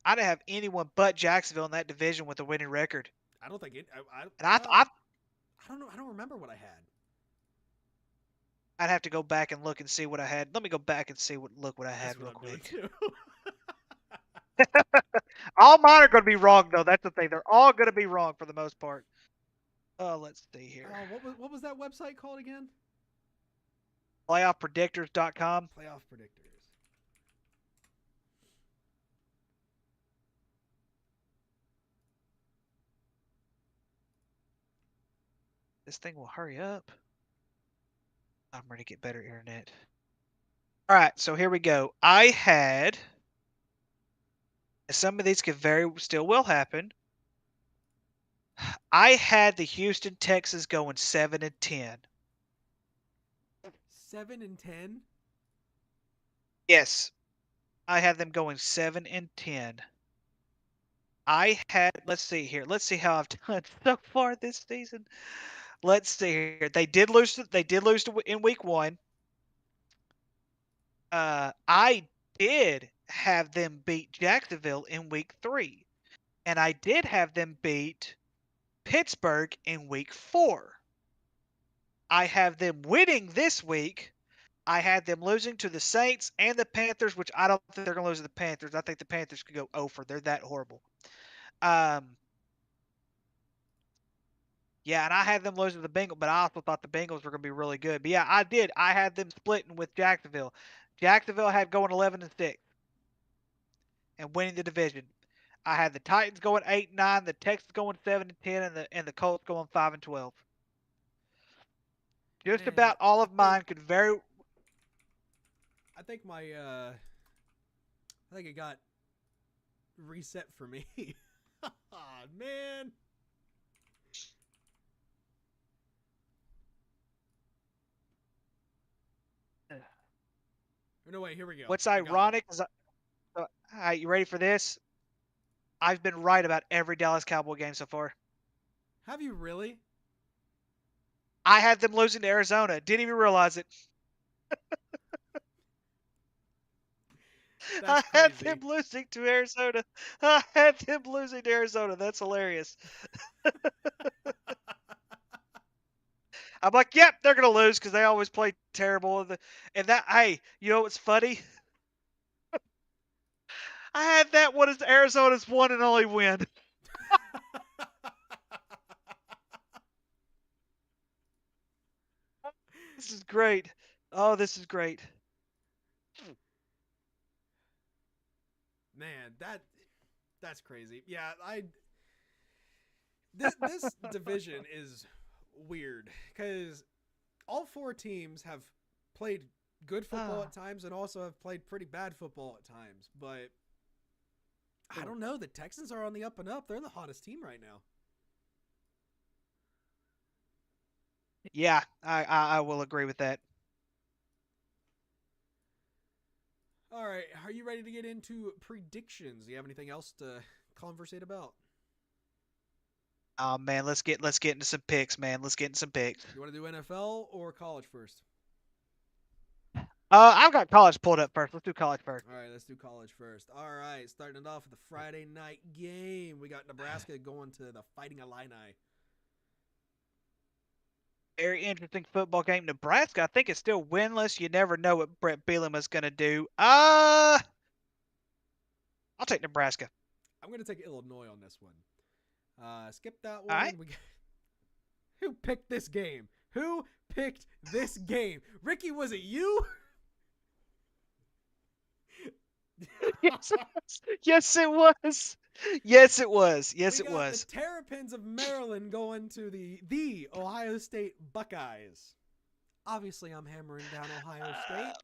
anyone but Jacksonville in that division with a winning record. I don't think it. And I don't know. I don't remember what I had. I'd have to go back and look and see what I had. Let me go back and see what I had That's what real I'm doing quick. too. All mine are going to be wrong though. That's the thing. They're all going to be wrong for the most part. Oh, let's see here. What was that website called again? Playoffpredictors.com. Playoff Predictors. This thing will hurry up. I'm ready to get better internet. All right, so here we go. I had some of these could very still will happen. I had the Houston Texans going 7-10. 7-10. Yes, I had them going 7-10. I had. Let's see here. Let's see how I've done so far this season. Let's see here. They did lose. In week 1. I did have them beat Jacksonville in week 3, and I did have them beat Pittsburgh in week 4. I have them winning this week. I had them losing to the Saints and the Panthers, which I don't think they're going to lose to the Panthers. I think the Panthers could go over. They're that horrible. Yeah, and I had them losing to the Bengals, but I also thought the Bengals were going to be really good. But yeah, I did. I had them splitting with Jacksonville. Jacksonville had going 11-6 and winning the division. I had the Titans going 8-9, the Texans going 7-10, and the Colts going 5-12. Just Man, about all of mine could very. I think my I think it got reset for me. Man. No, wait, here we go. What's I got it. ironic is, all right, you ready for this? I've been right about every Dallas Cowboy game so far. Have you really? I had them losing to Arizona. Didn't even realize it. I had crazy. them losing to Arizona. I had them losing to Arizona. That's hilarious. I'm like, yep, they're gonna lose because they always play terrible. And that, hey, you know what's funny? I had that one as Arizona's one and only win. This is great. Oh, this is great. Man, that's crazy. Yeah, this division is weird because all 4 teams have played good football at times and also have played pretty bad football at times. But I don't know. The Texans are on the up and up. They're the hottest team right now. Yeah, I will agree with that. All right, are you ready to get into predictions? Do you have anything else to conversate about? Oh man, let's get into some picks, man. Let's get into some picks. You want to do NFL or college first? I've got college pulled up first. Let's do college first. All right, let's do college first. All right, starting it off with the Friday night game. We got Nebraska going to the Fighting Illini. Very interesting football game. Nebraska, I think, is still winless. You never know what Brett Bielema is going to do. I'll take Nebraska. I'm going to take Illinois on this one. Skip that one. All right. Who picked this game? Who picked this game? Ricky, was it you? Yes, it was. Yes, it was. Yes, it was. The Terrapins of Maryland going to the Ohio State Buckeyes. Obviously, I'm hammering down Ohio State.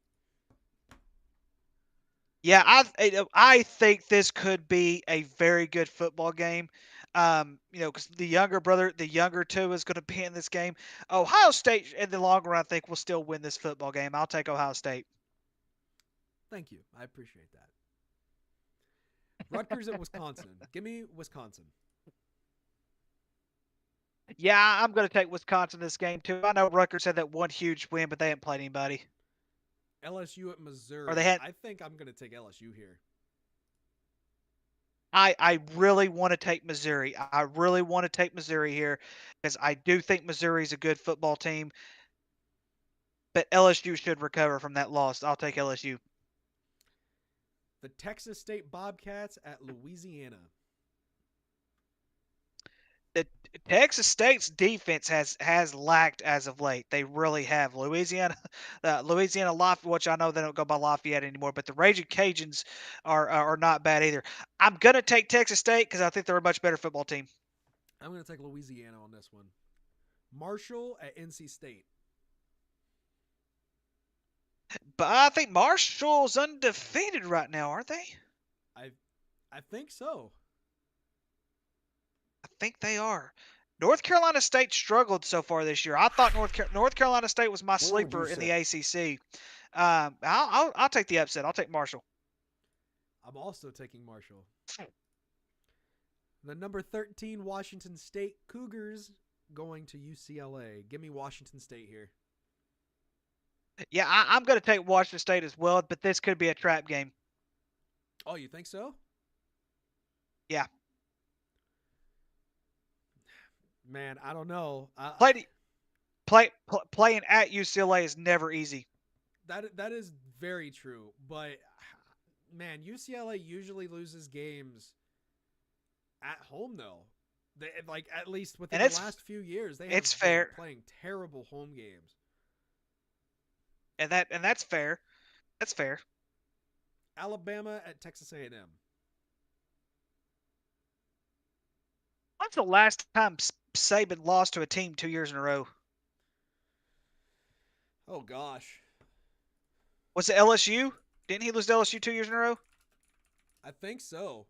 Yeah, I think this could be a very good football game. Because the younger two is going to be in this game. Ohio State, in the long run, I think will still win this football game. I'll take Ohio State. Thank you. I appreciate that. Rutgers at Wisconsin. Give me Wisconsin. Yeah, I'm going to take Wisconsin this game too. I know Rutgers had that one huge win, but they haven't played anybody. LSU at Missouri. Or they had. I think I'm going to take LSU here. I really want to take Missouri. I really want to take Missouri here because I do think Missouri is a good football team. But LSU should recover from that loss. I'll take LSU. The Texas State Bobcats at Louisiana. The Texas State's defense has lacked as of late. They really have. Louisiana Lafayette, which I know they don't go by Lafayette anymore, but the Raging Cajuns are not bad either. I'm gonna take Texas State because I think they're a much better football team. I'm going to take Louisiana on this one. Marshall at NC State. But I think Marshall's undefeated right now, aren't they? I think so. I think they are. North Carolina State struggled so far this year. I thought North Carolina State was my sleeper in the ACC. I'll take the upset. I'll take Marshall. I'm also taking Marshall. The number 13 Washington State Cougars going to UCLA. Give me Washington State here. Yeah, I'm going to take Washington State as well, but this could be a trap game. Oh, you think so? Yeah. Man, I don't know. Playing at UCLA is never easy. That is very true, but man, UCLA usually loses games at home though. They, like at least within the last few years, they have been playing terrible home games. And that's fair. That's fair. Alabama at Texas A&M. When's the last time Saban lost to a team 2 years in a row? Oh gosh. Was it LSU? Didn't he lose to LSU 2 years in a row? I think so.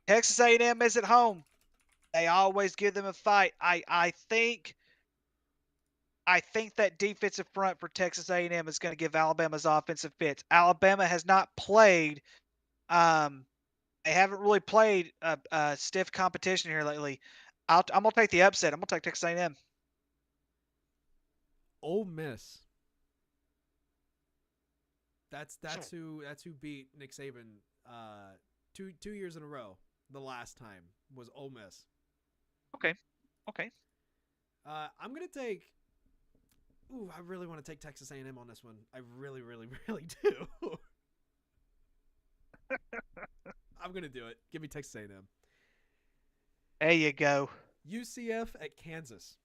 Texas A&M is at home. They always give them a fight. I think that defensive front for Texas A&M is going to give Alabama's offensive fits. Alabama has not played. They haven't really played a stiff competition here lately. I'm gonna take the upset. I'm gonna take Texas A&M. Ole Miss. That's who beat Nick Saban 2 years in a row. The last time was Ole Miss. Okay. I'm gonna take. Ooh, I really want to take Texas A&M on this one. I really, really, really do. I'm gonna do it. Give me Texas A&M. There you go. UCF at Kansas.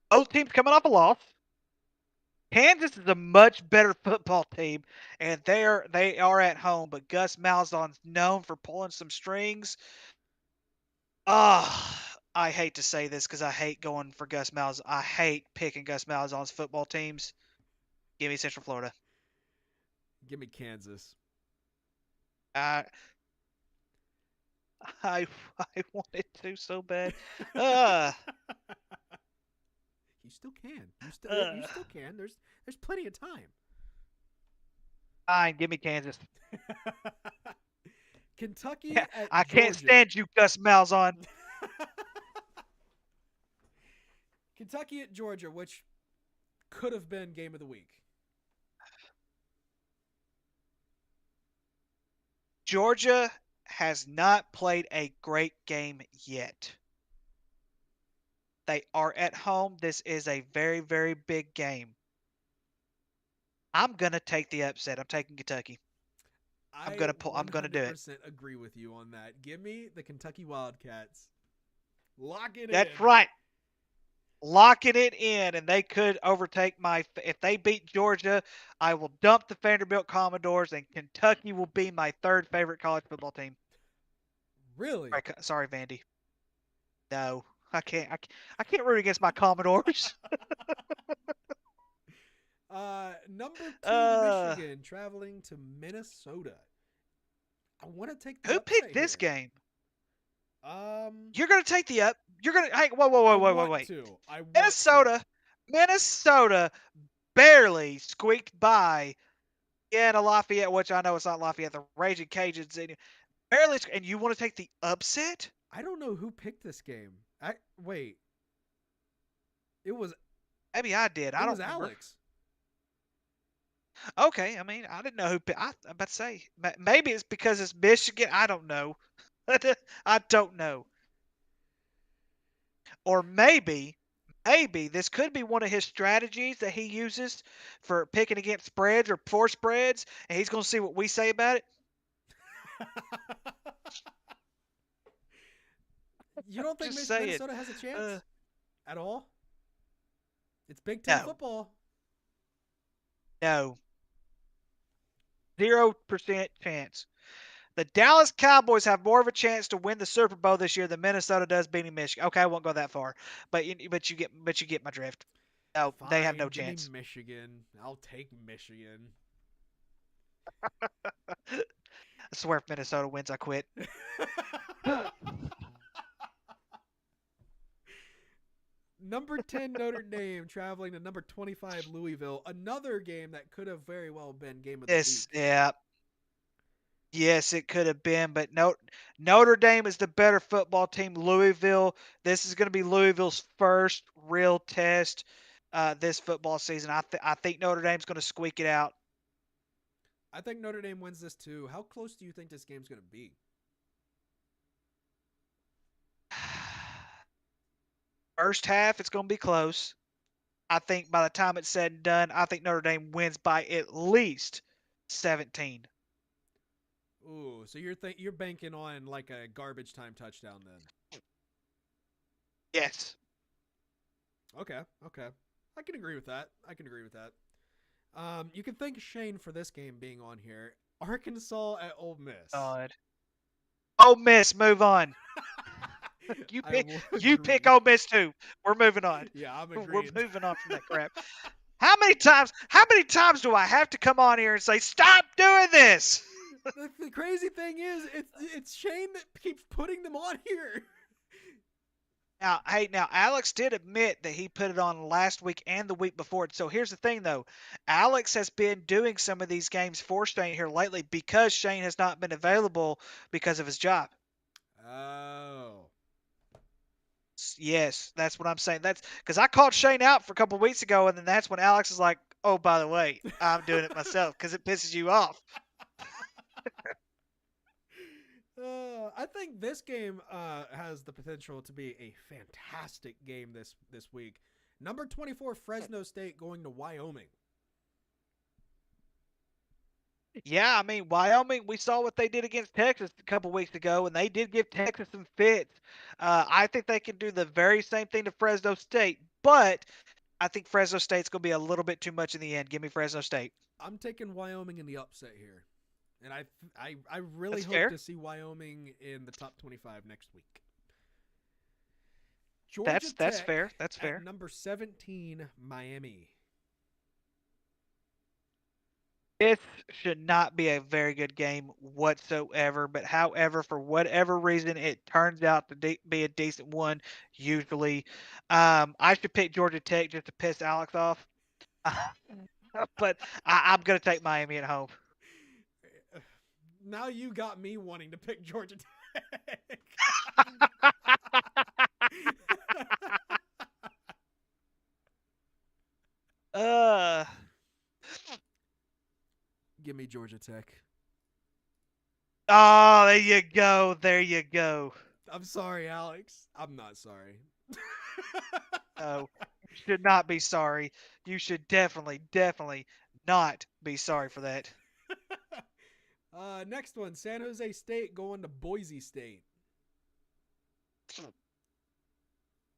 Both teams coming off a loss. Kansas is a much better football team, and they are at home. But Gus Malzahn's known for pulling some strings. I hate to say this because I hate going for Gus Malzahn. I hate picking Gus Malzahn's football teams. Give me Central Florida. Give me Kansas. I wanted to so bad. You still can. You still can. There's plenty of time. Fine, give me Kansas. Kentucky Yeah, at I can't Georgia. stand you, Gus Malzahn. Kentucky at Georgia, which could have been game of the week. Georgia has not played a great game yet. They are at home. This is a very, very big game. I'm gonna take the upset. I'm taking Kentucky. I'm gonna do it. 100% agree with you on that. Give me the Kentucky Wildcats. Lock it in. That's right. Locking it in, and they could overtake if they beat Georgia, I will dump the Vanderbilt Commodores, and Kentucky will be my third favorite college football team. Really? Sorry, Vandy. No, I can't. I can't root against my Commodores. Number 2, Uh, Michigan traveling to Minnesota. I want to take the who upset picked this here. game? Um, You're gonna take the up. You're gonna. Hey, whoa, I wait, want wait. to. I want Minnesota, Minnesota, barely squeaked by. Yeah, and a Lafayette, which I know it's not Lafayette. The Raging Cajuns, and barely. And you want to take the upset? I don't know who picked this game. Wait. It was Maybe I did. I don't was remember. Alex. Okay, I mean, I didn't know who. I'm about to say maybe it's because it's Michigan. I don't know. I don't know. Or maybe this could be one of his strategies that he uses for picking against spreads or for spreads, and he's going to see what we say about it. You don't think Just saying. Minnesota has a chance at all? It's Big Ten football. No. 0% chance. The Dallas Cowboys have more of a chance to win the Super Bowl this year than Minnesota does beating Michigan. Okay, I won't go that far, but you get my drift. No, Fine, they have no give chance. me Michigan. I'll take Michigan. I swear, if Minnesota wins, I quit. Number 10 Notre Dame traveling to number 25 Louisville. Another game that could have very well been game of the week. Yeah. Yes, it could have been, but Notre Dame is the better football team. Louisville, this is going to be Louisville's first real test this football season. I think Notre Dame's going to squeak it out. I think Notre Dame wins this too. How close do you think this game's going to be? First half, it's going to be close. I think by the time it's said and done, I think Notre Dame wins by at least 17. Ooh, so you're banking on like a garbage time touchdown then? Yes. Okay. I can agree with that. You can thank Shane for this game being on here. Arkansas at Ole Miss. God. Ole Miss, move on. You pick Ole Miss too. We're moving on. Yeah, I'm agreeing. We're moving on from that crap. How many times do I have to come on here and say, stop doing this? The crazy thing is, it's Shane that keeps putting them on here. Now Alex did admit that he put it on last week and the week before. So here's the thing, though. Alex has been doing some of these games for Shane here lately because Shane has not been available because of his job. Oh. Yes, that's what I'm saying. That's because I called Shane out for a couple of weeks ago, and then that's when Alex is like, "Oh, by the way, I'm doing it myself because it pisses you off." I think this game has the potential to be a fantastic game this week. Number 24 Fresno State going to Wyoming. Yeah, I mean, Wyoming, we saw what they did against Texas a couple weeks ago, and they did give Texas some fits. I think they can do the very same thing to Fresno State, but I think Fresno State's going to be a little bit too much in the end. Give me Fresno State. I'm taking Wyoming in the upset here. And I really That's hope fair. to see Wyoming in the top 25 next week. Georgia That's Tech fair. That's at fair. number 17, Miami. This should not be a very good game whatsoever, but however, for whatever reason, it turns out to be a decent one usually. I should pick Georgia Tech just to piss Alex off, but I'm going to take Miami at home. Now you got me wanting to pick Georgia Tech. Give me Georgia Tech. Oh, there you go. There you go. I'm sorry, Alex. I'm not sorry. No, you should not be sorry. You should definitely not be sorry for that. Next one, San Jose State going to Boise State.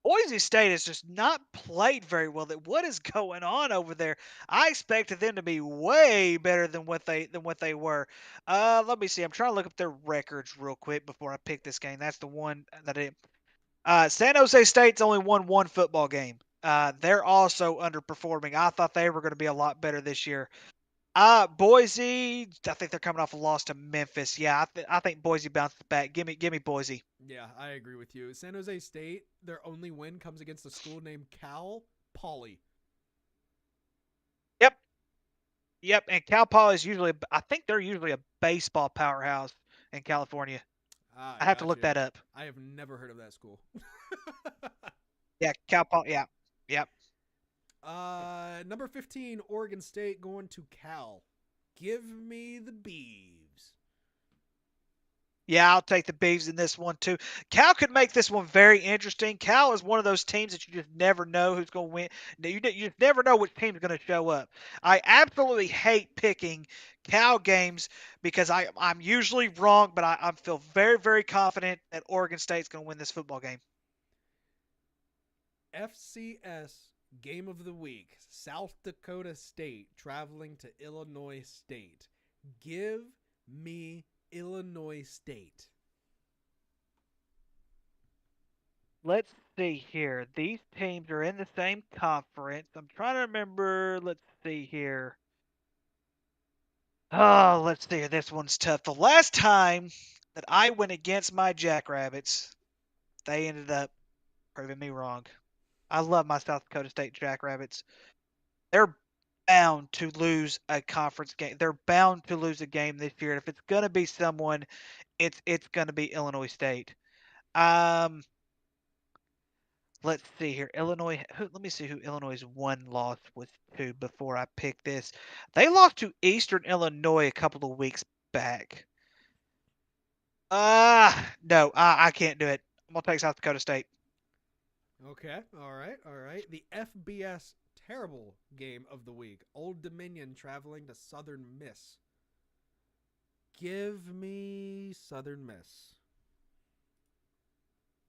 Boise State has just not played very well. What is going on over there? I expected them to be way better than what they were. Let me see. I'm trying to look up their records real quick before I pick this game. That's the one that San Jose State's only won one football game. They're also underperforming. I thought they were going to be a lot better this year. Boise, I think they're coming off a loss to Memphis. Yeah, I think Boise bounces back. Give me Boise. Yeah, I agree with you. San Jose State, their only win comes against a school named Cal Poly. Yep, and Cal Poly is usually, I think they're usually a baseball powerhouse in California. Ah, I have to look gotcha. that up. I have never heard of that school. Yeah, Cal Poly. Yeah, yep. Number 15, Oregon State going to Cal. Give me the Beavs. Yeah, I'll take the Beavs in this one too. Cal could make this one very interesting. Cal is one of those teams that you just never know who's going to win. You just never know which team's going to show up. I absolutely hate picking Cal games because I'm usually wrong, but I feel very, very confident that Oregon State's going to win this football game. FCS Game of the Week. South Dakota State traveling to Illinois State. Give me Illinois State. Let's see here. These teams are in the same conference. I'm trying to remember. Let's see here. Oh, let's see here. This one's tough. The last time that I went against my Jackrabbits, they ended up proving me wrong. I love my South Dakota State Jackrabbits. They're bound to lose a conference game. They're bound to lose a game this year. If it's gonna be someone, it's gonna be Illinois State. Um, let's see here. Illinois. Let me see who Illinois' one loss was to before I pick this. They lost to Eastern Illinois a couple of weeks back. No, I can't do it. I'm gonna take South Dakota State. Okay, all right. The FBS terrible game of the week. Old Dominion traveling to Southern Miss. Give me Southern Miss.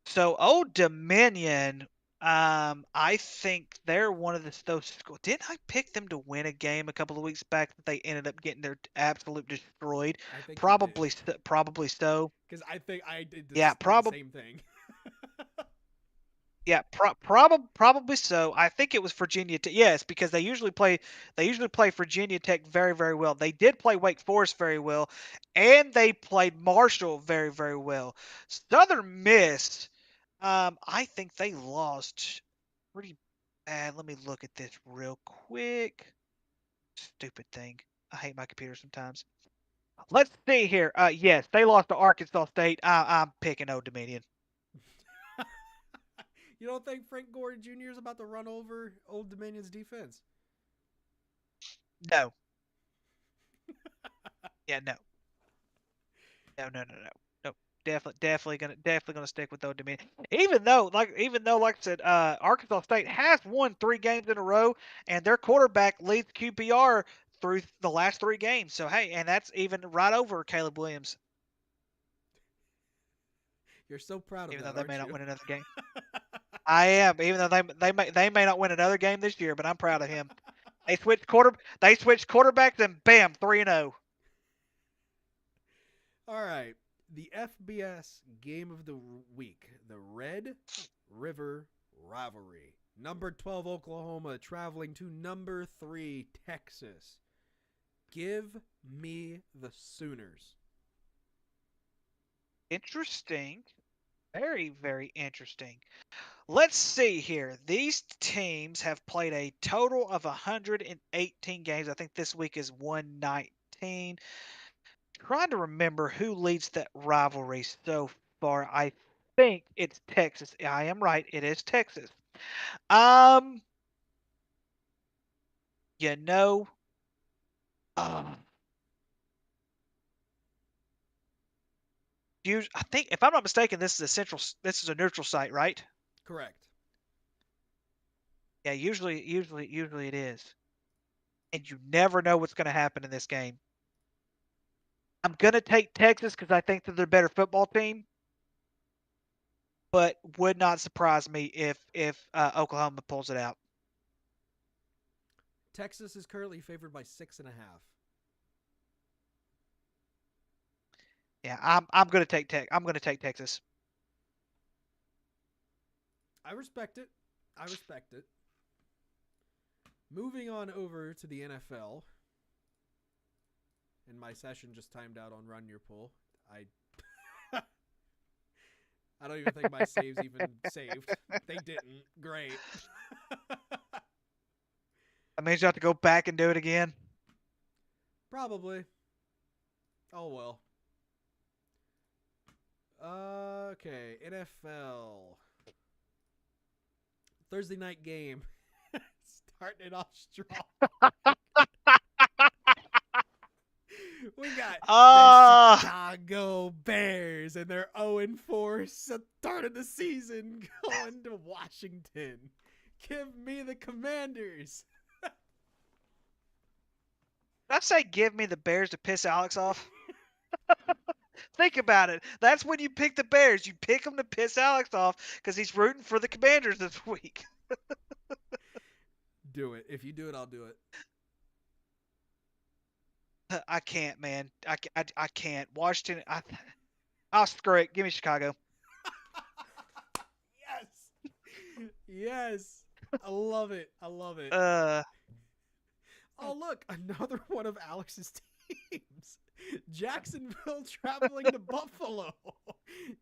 So Old Dominion, I think they're one of those schools. Didn't I pick them to win a game a couple of weeks back that they ended up getting their absolute destroyed? I think Probably so. because I think I did Yeah, the same thing. Yeah, probably so. I think it was Virginia Tech. Yes, because they usually play Virginia Tech very, very well. They did play Wake Forest very well, and they played Marshall very, very well. Southern Miss, I think they lost pretty bad. Let me look at this real quick. Stupid thing. I hate my computer sometimes. Let's see here. Yes, they lost to Arkansas State. I'm picking Old Dominion. You don't think Frank Gore Jr. is about to run over Old Dominion's defense? No. Yeah, no. No. Nope. Definitely gonna stick with Old Dominion. Even though, like I said, Arkansas State has won 3 games in a row, and their quarterback leads QPR through the last 3 games. So hey, and that's even right over Caleb Williams. You're so proud of Even that, though they may aren't not you? win another game. I am, even though they may not win another game this year, but I'm proud of him. They switched quarterbacks and bam, 3-0. All right. The FBS game of the week, the Red River Rivalry. Number 12 Oklahoma traveling to number 3 Texas. Give me the Sooners. Interesting. Very, very interesting. Let's see here. These teams have played a total of 118 games. I think this week is 119. Trying to remember who leads that rivalry so far. I think it's Texas. I am right. It is Texas. Um, you know, I think if I'm not mistaken, this is a neutral site, right? Correct. Yeah, usually it is. And you never know what's going to happen in this game. I'm going to take Texas because I think they're the better football team, but would not surprise me if Oklahoma pulls it out. Texas is currently favored by 6.5. Yeah, I'm going to take I'm going to take Texas. I respect it. I respect it. Moving on over to the NFL. And my session just timed out on Run Your Pool. I don't even think my saves even saved. They didn't. Great. That means you have to go back and do it again. Probably. Oh well. Okay, NFL. Thursday night game. Starting it off strong. We got the Chicago Bears and they're 0-4 starting the season going to Washington. Give me the Commanders. Did I say give me the Bears to piss Alex off? Think about it. That's when you pick the Bears. You pick them to piss Alex off because he's rooting for the Commanders this week. Do it. If you do it, I'll do it. I can't, man. I can't. Washington, I'll screw it. Give me Chicago. Yes. Yes. I love it. I love it. Oh, look. Another one of Alex's teams. Jacksonville traveling to Buffalo.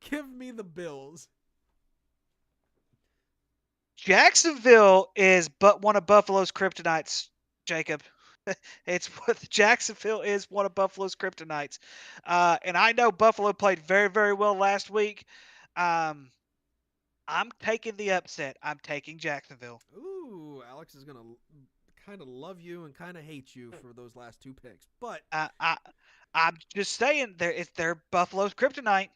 Give me the Bills. Jacksonville is but one of Buffalo's kryptonites, Jacob. It's what Jacksonville is one of Buffalo's kryptonites. And I know Buffalo played very, very well last week. I'm taking the upset. I'm taking Jacksonville. Ooh, Alex is going to kind of love you and kind of hate you for those last two picks. But I'm just saying they're Buffalo's kryptonite.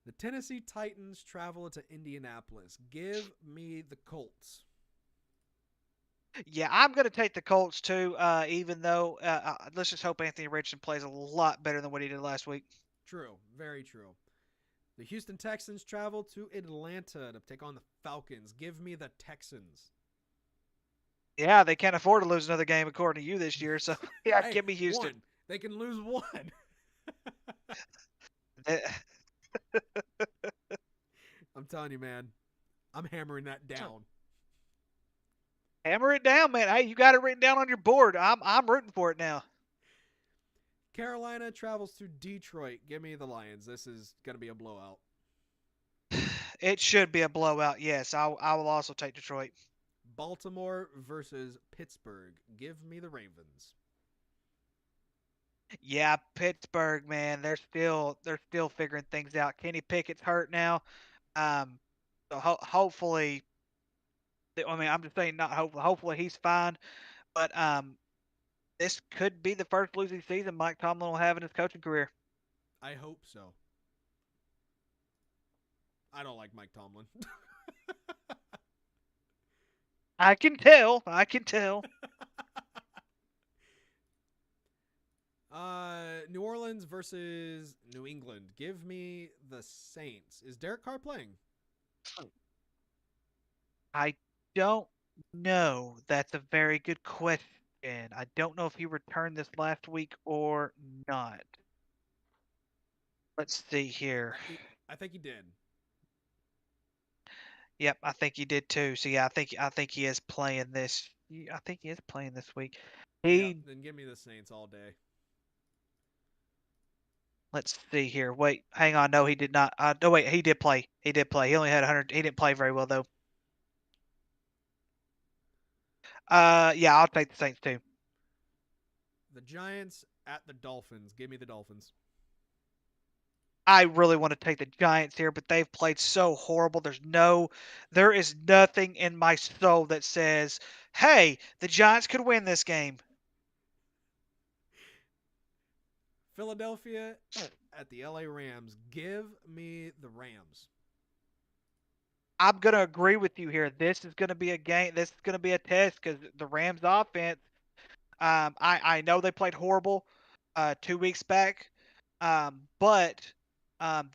The Tennessee Titans travel to Indianapolis. Give me the Colts. Yeah, I'm going to take the Colts too, even though let's just hope Anthony Richardson plays a lot better than what he did last week. True. Very true. The Houston Texans travel to Atlanta to take on the Falcons. Give me the Texans. Yeah, they can't afford to lose another game according to you this year. So, yeah, Hey, give me Houston. One. They can lose one. I'm telling you, man. I'm hammering that down. Hammer it down, man. Hey, you got it written down on your board. I'm rooting for it now. Carolina travels to Detroit. Give me the Lions. This is going to be a blowout. It should be a blowout. Yes, I will also take Detroit. Baltimore versus Pittsburgh. Give me the Ravens. Yeah, Pittsburgh, man. They're still figuring things out. Kenny Pickett's hurt now. So hopefully, I mean, I'm just saying not hopefully. Hopefully he's fine. But this could be the first losing season Mike Tomlin will have in his coaching career. I hope so. I don't like Mike Tomlin. I can tell. I can tell. New Orleans versus New England. Give me the Saints. Is Derek Carr playing? I don't know. That's a very good question. I don't know if he returned this last week or not. Let's see here. I think he did. Yep, I think he did too. So yeah, I think he is playing this. I think he is playing this week. Yeah, then give me the Saints all day. Let's see here. Wait, hang on. No, he did not. No, wait, he did play. He did play. He only had 100. He didn't play very well though. Yeah, I'll take the Saints too. The Giants at the Dolphins. Give me the Dolphins. I really want to take the Giants here, but they've played so horrible. There is nothing in my soul that says, "Hey, the Giants could win this game." Philadelphia at the LA Rams. Give me the Rams. I'm going to agree with you here. This is going to be a game. This is going to be a test because the Rams offense, I know they played horrible 2 weeks back, but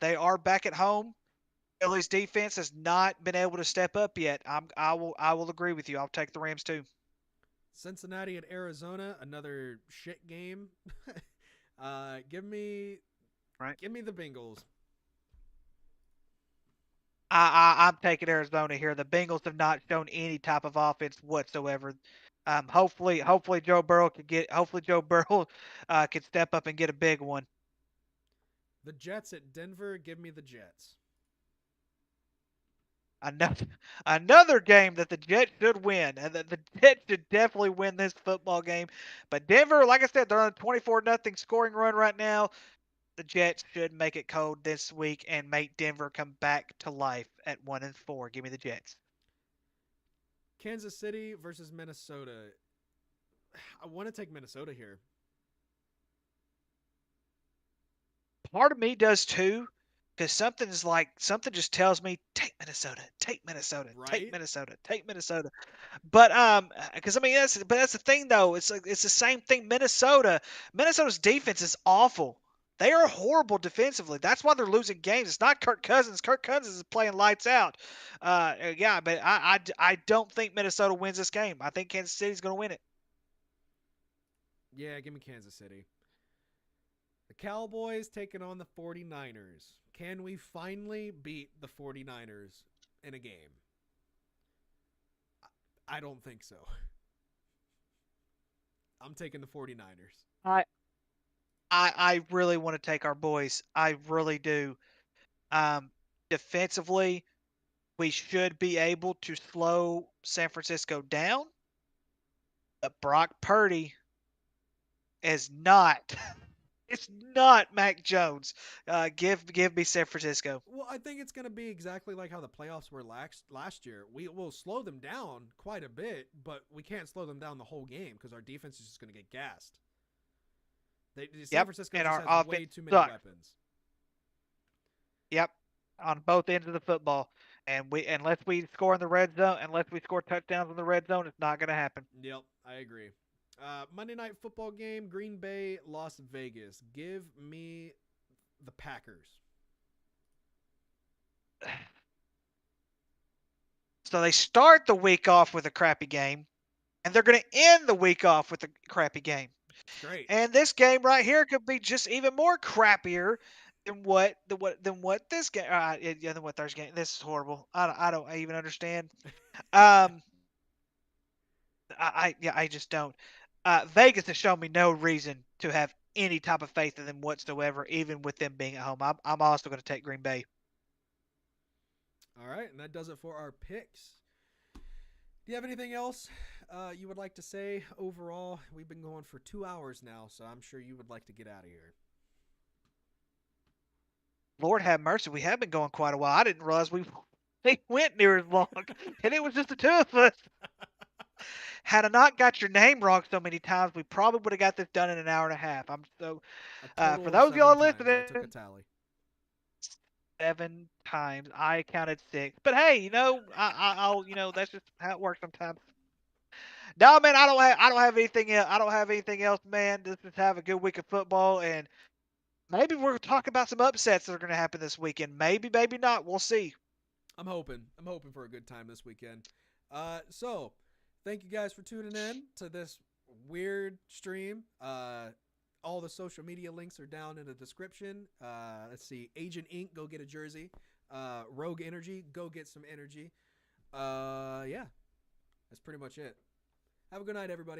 they are back at home. Philly's defense has not been able to step up yet. I will agree with you. I'll take the Rams too. Cincinnati at Arizona. Another shit game. Give me the Bengals. I'm taking Arizona here. The Bengals have not shown any type of offense whatsoever. Hopefully Joe Burrow can step up and get a big one. The Jets at Denver. Give me the Jets. Another game that the Jets should win, and the Jets should definitely win this football game. But Denver, like I said, they're on a 24-0 scoring run right now. The Jets should make it cold this week and make Denver come back to life at 1-4. Give me the Jets. Kansas City versus Minnesota. I want to take Minnesota here. Part of me does too, because something just tells me take Minnesota, take Minnesota, Right? take Minnesota, take Minnesota. But because I mean that's the thing though. It's the same thing. Minnesota's defense is awful. They are horrible defensively. That's why they're losing games. It's not Kirk Cousins. Kirk Cousins is playing lights out. Yeah, but I don't think Minnesota wins this game. I think Kansas City's going to win it. Yeah, give me Kansas City. The Cowboys taking on the 49ers. Can we finally beat the 49ers in a game? I don't think so. I'm taking the 49ers. I really want to take our boys. I really do. Defensively, we should be able to slow San Francisco down. But Brock Purdy is not. It's not Mac Jones. Give me San Francisco. Well, I think it's going to be exactly like how the playoffs were last year. We will slow them down quite a bit, but we can't slow them down the whole game because our defense is just going to get gassed. San Francisco and just our has way offense too many sucks. weapons. Yep, on both ends of the football. And unless we score in the red zone, unless we score touchdowns in the red zone, it's not going to happen. Yep, I agree. Monday night football game, Green Bay, Las Vegas. Give me the Packers. So they start the week off with a crappy game, and they're going to end the week off with a crappy game. Great. And this game right here could be just even more crappier than what this game than what Thursday game. This is horrible. I don't even understand. I just don't. Vegas has shown me no reason to have any type of faith in them whatsoever, even with them being at home. I'm also going to take Green Bay. All right, and that does it for our picks. Do you have anything else you would like to say overall? We've been going for 2 hours now, so I'm sure you would like to get out of here. Lord have mercy, we have been going quite a while. I didn't realize we went near as long, and it was just the two of us. Had I not got your name wrong so many times, we probably would have got this done in an hour and a half. I'm so for those of y'all listening, I took a tally. 7 times. I counted 6. But hey, I'll that's just how it works sometimes. No, man, I don't have anything else. I don't have anything else, man. Let's just have a good week of football, and maybe we're talking about some upsets that are going to happen this weekend. Maybe, maybe not. We'll see. I'm hoping for a good time this weekend. So thank you guys for tuning in to this weird stream. All the social media links are down in the description. Let's see. Agent Inc., go get a jersey. Rogue Energy, go get some energy. Yeah, that's pretty much it. Have a good night, everybody.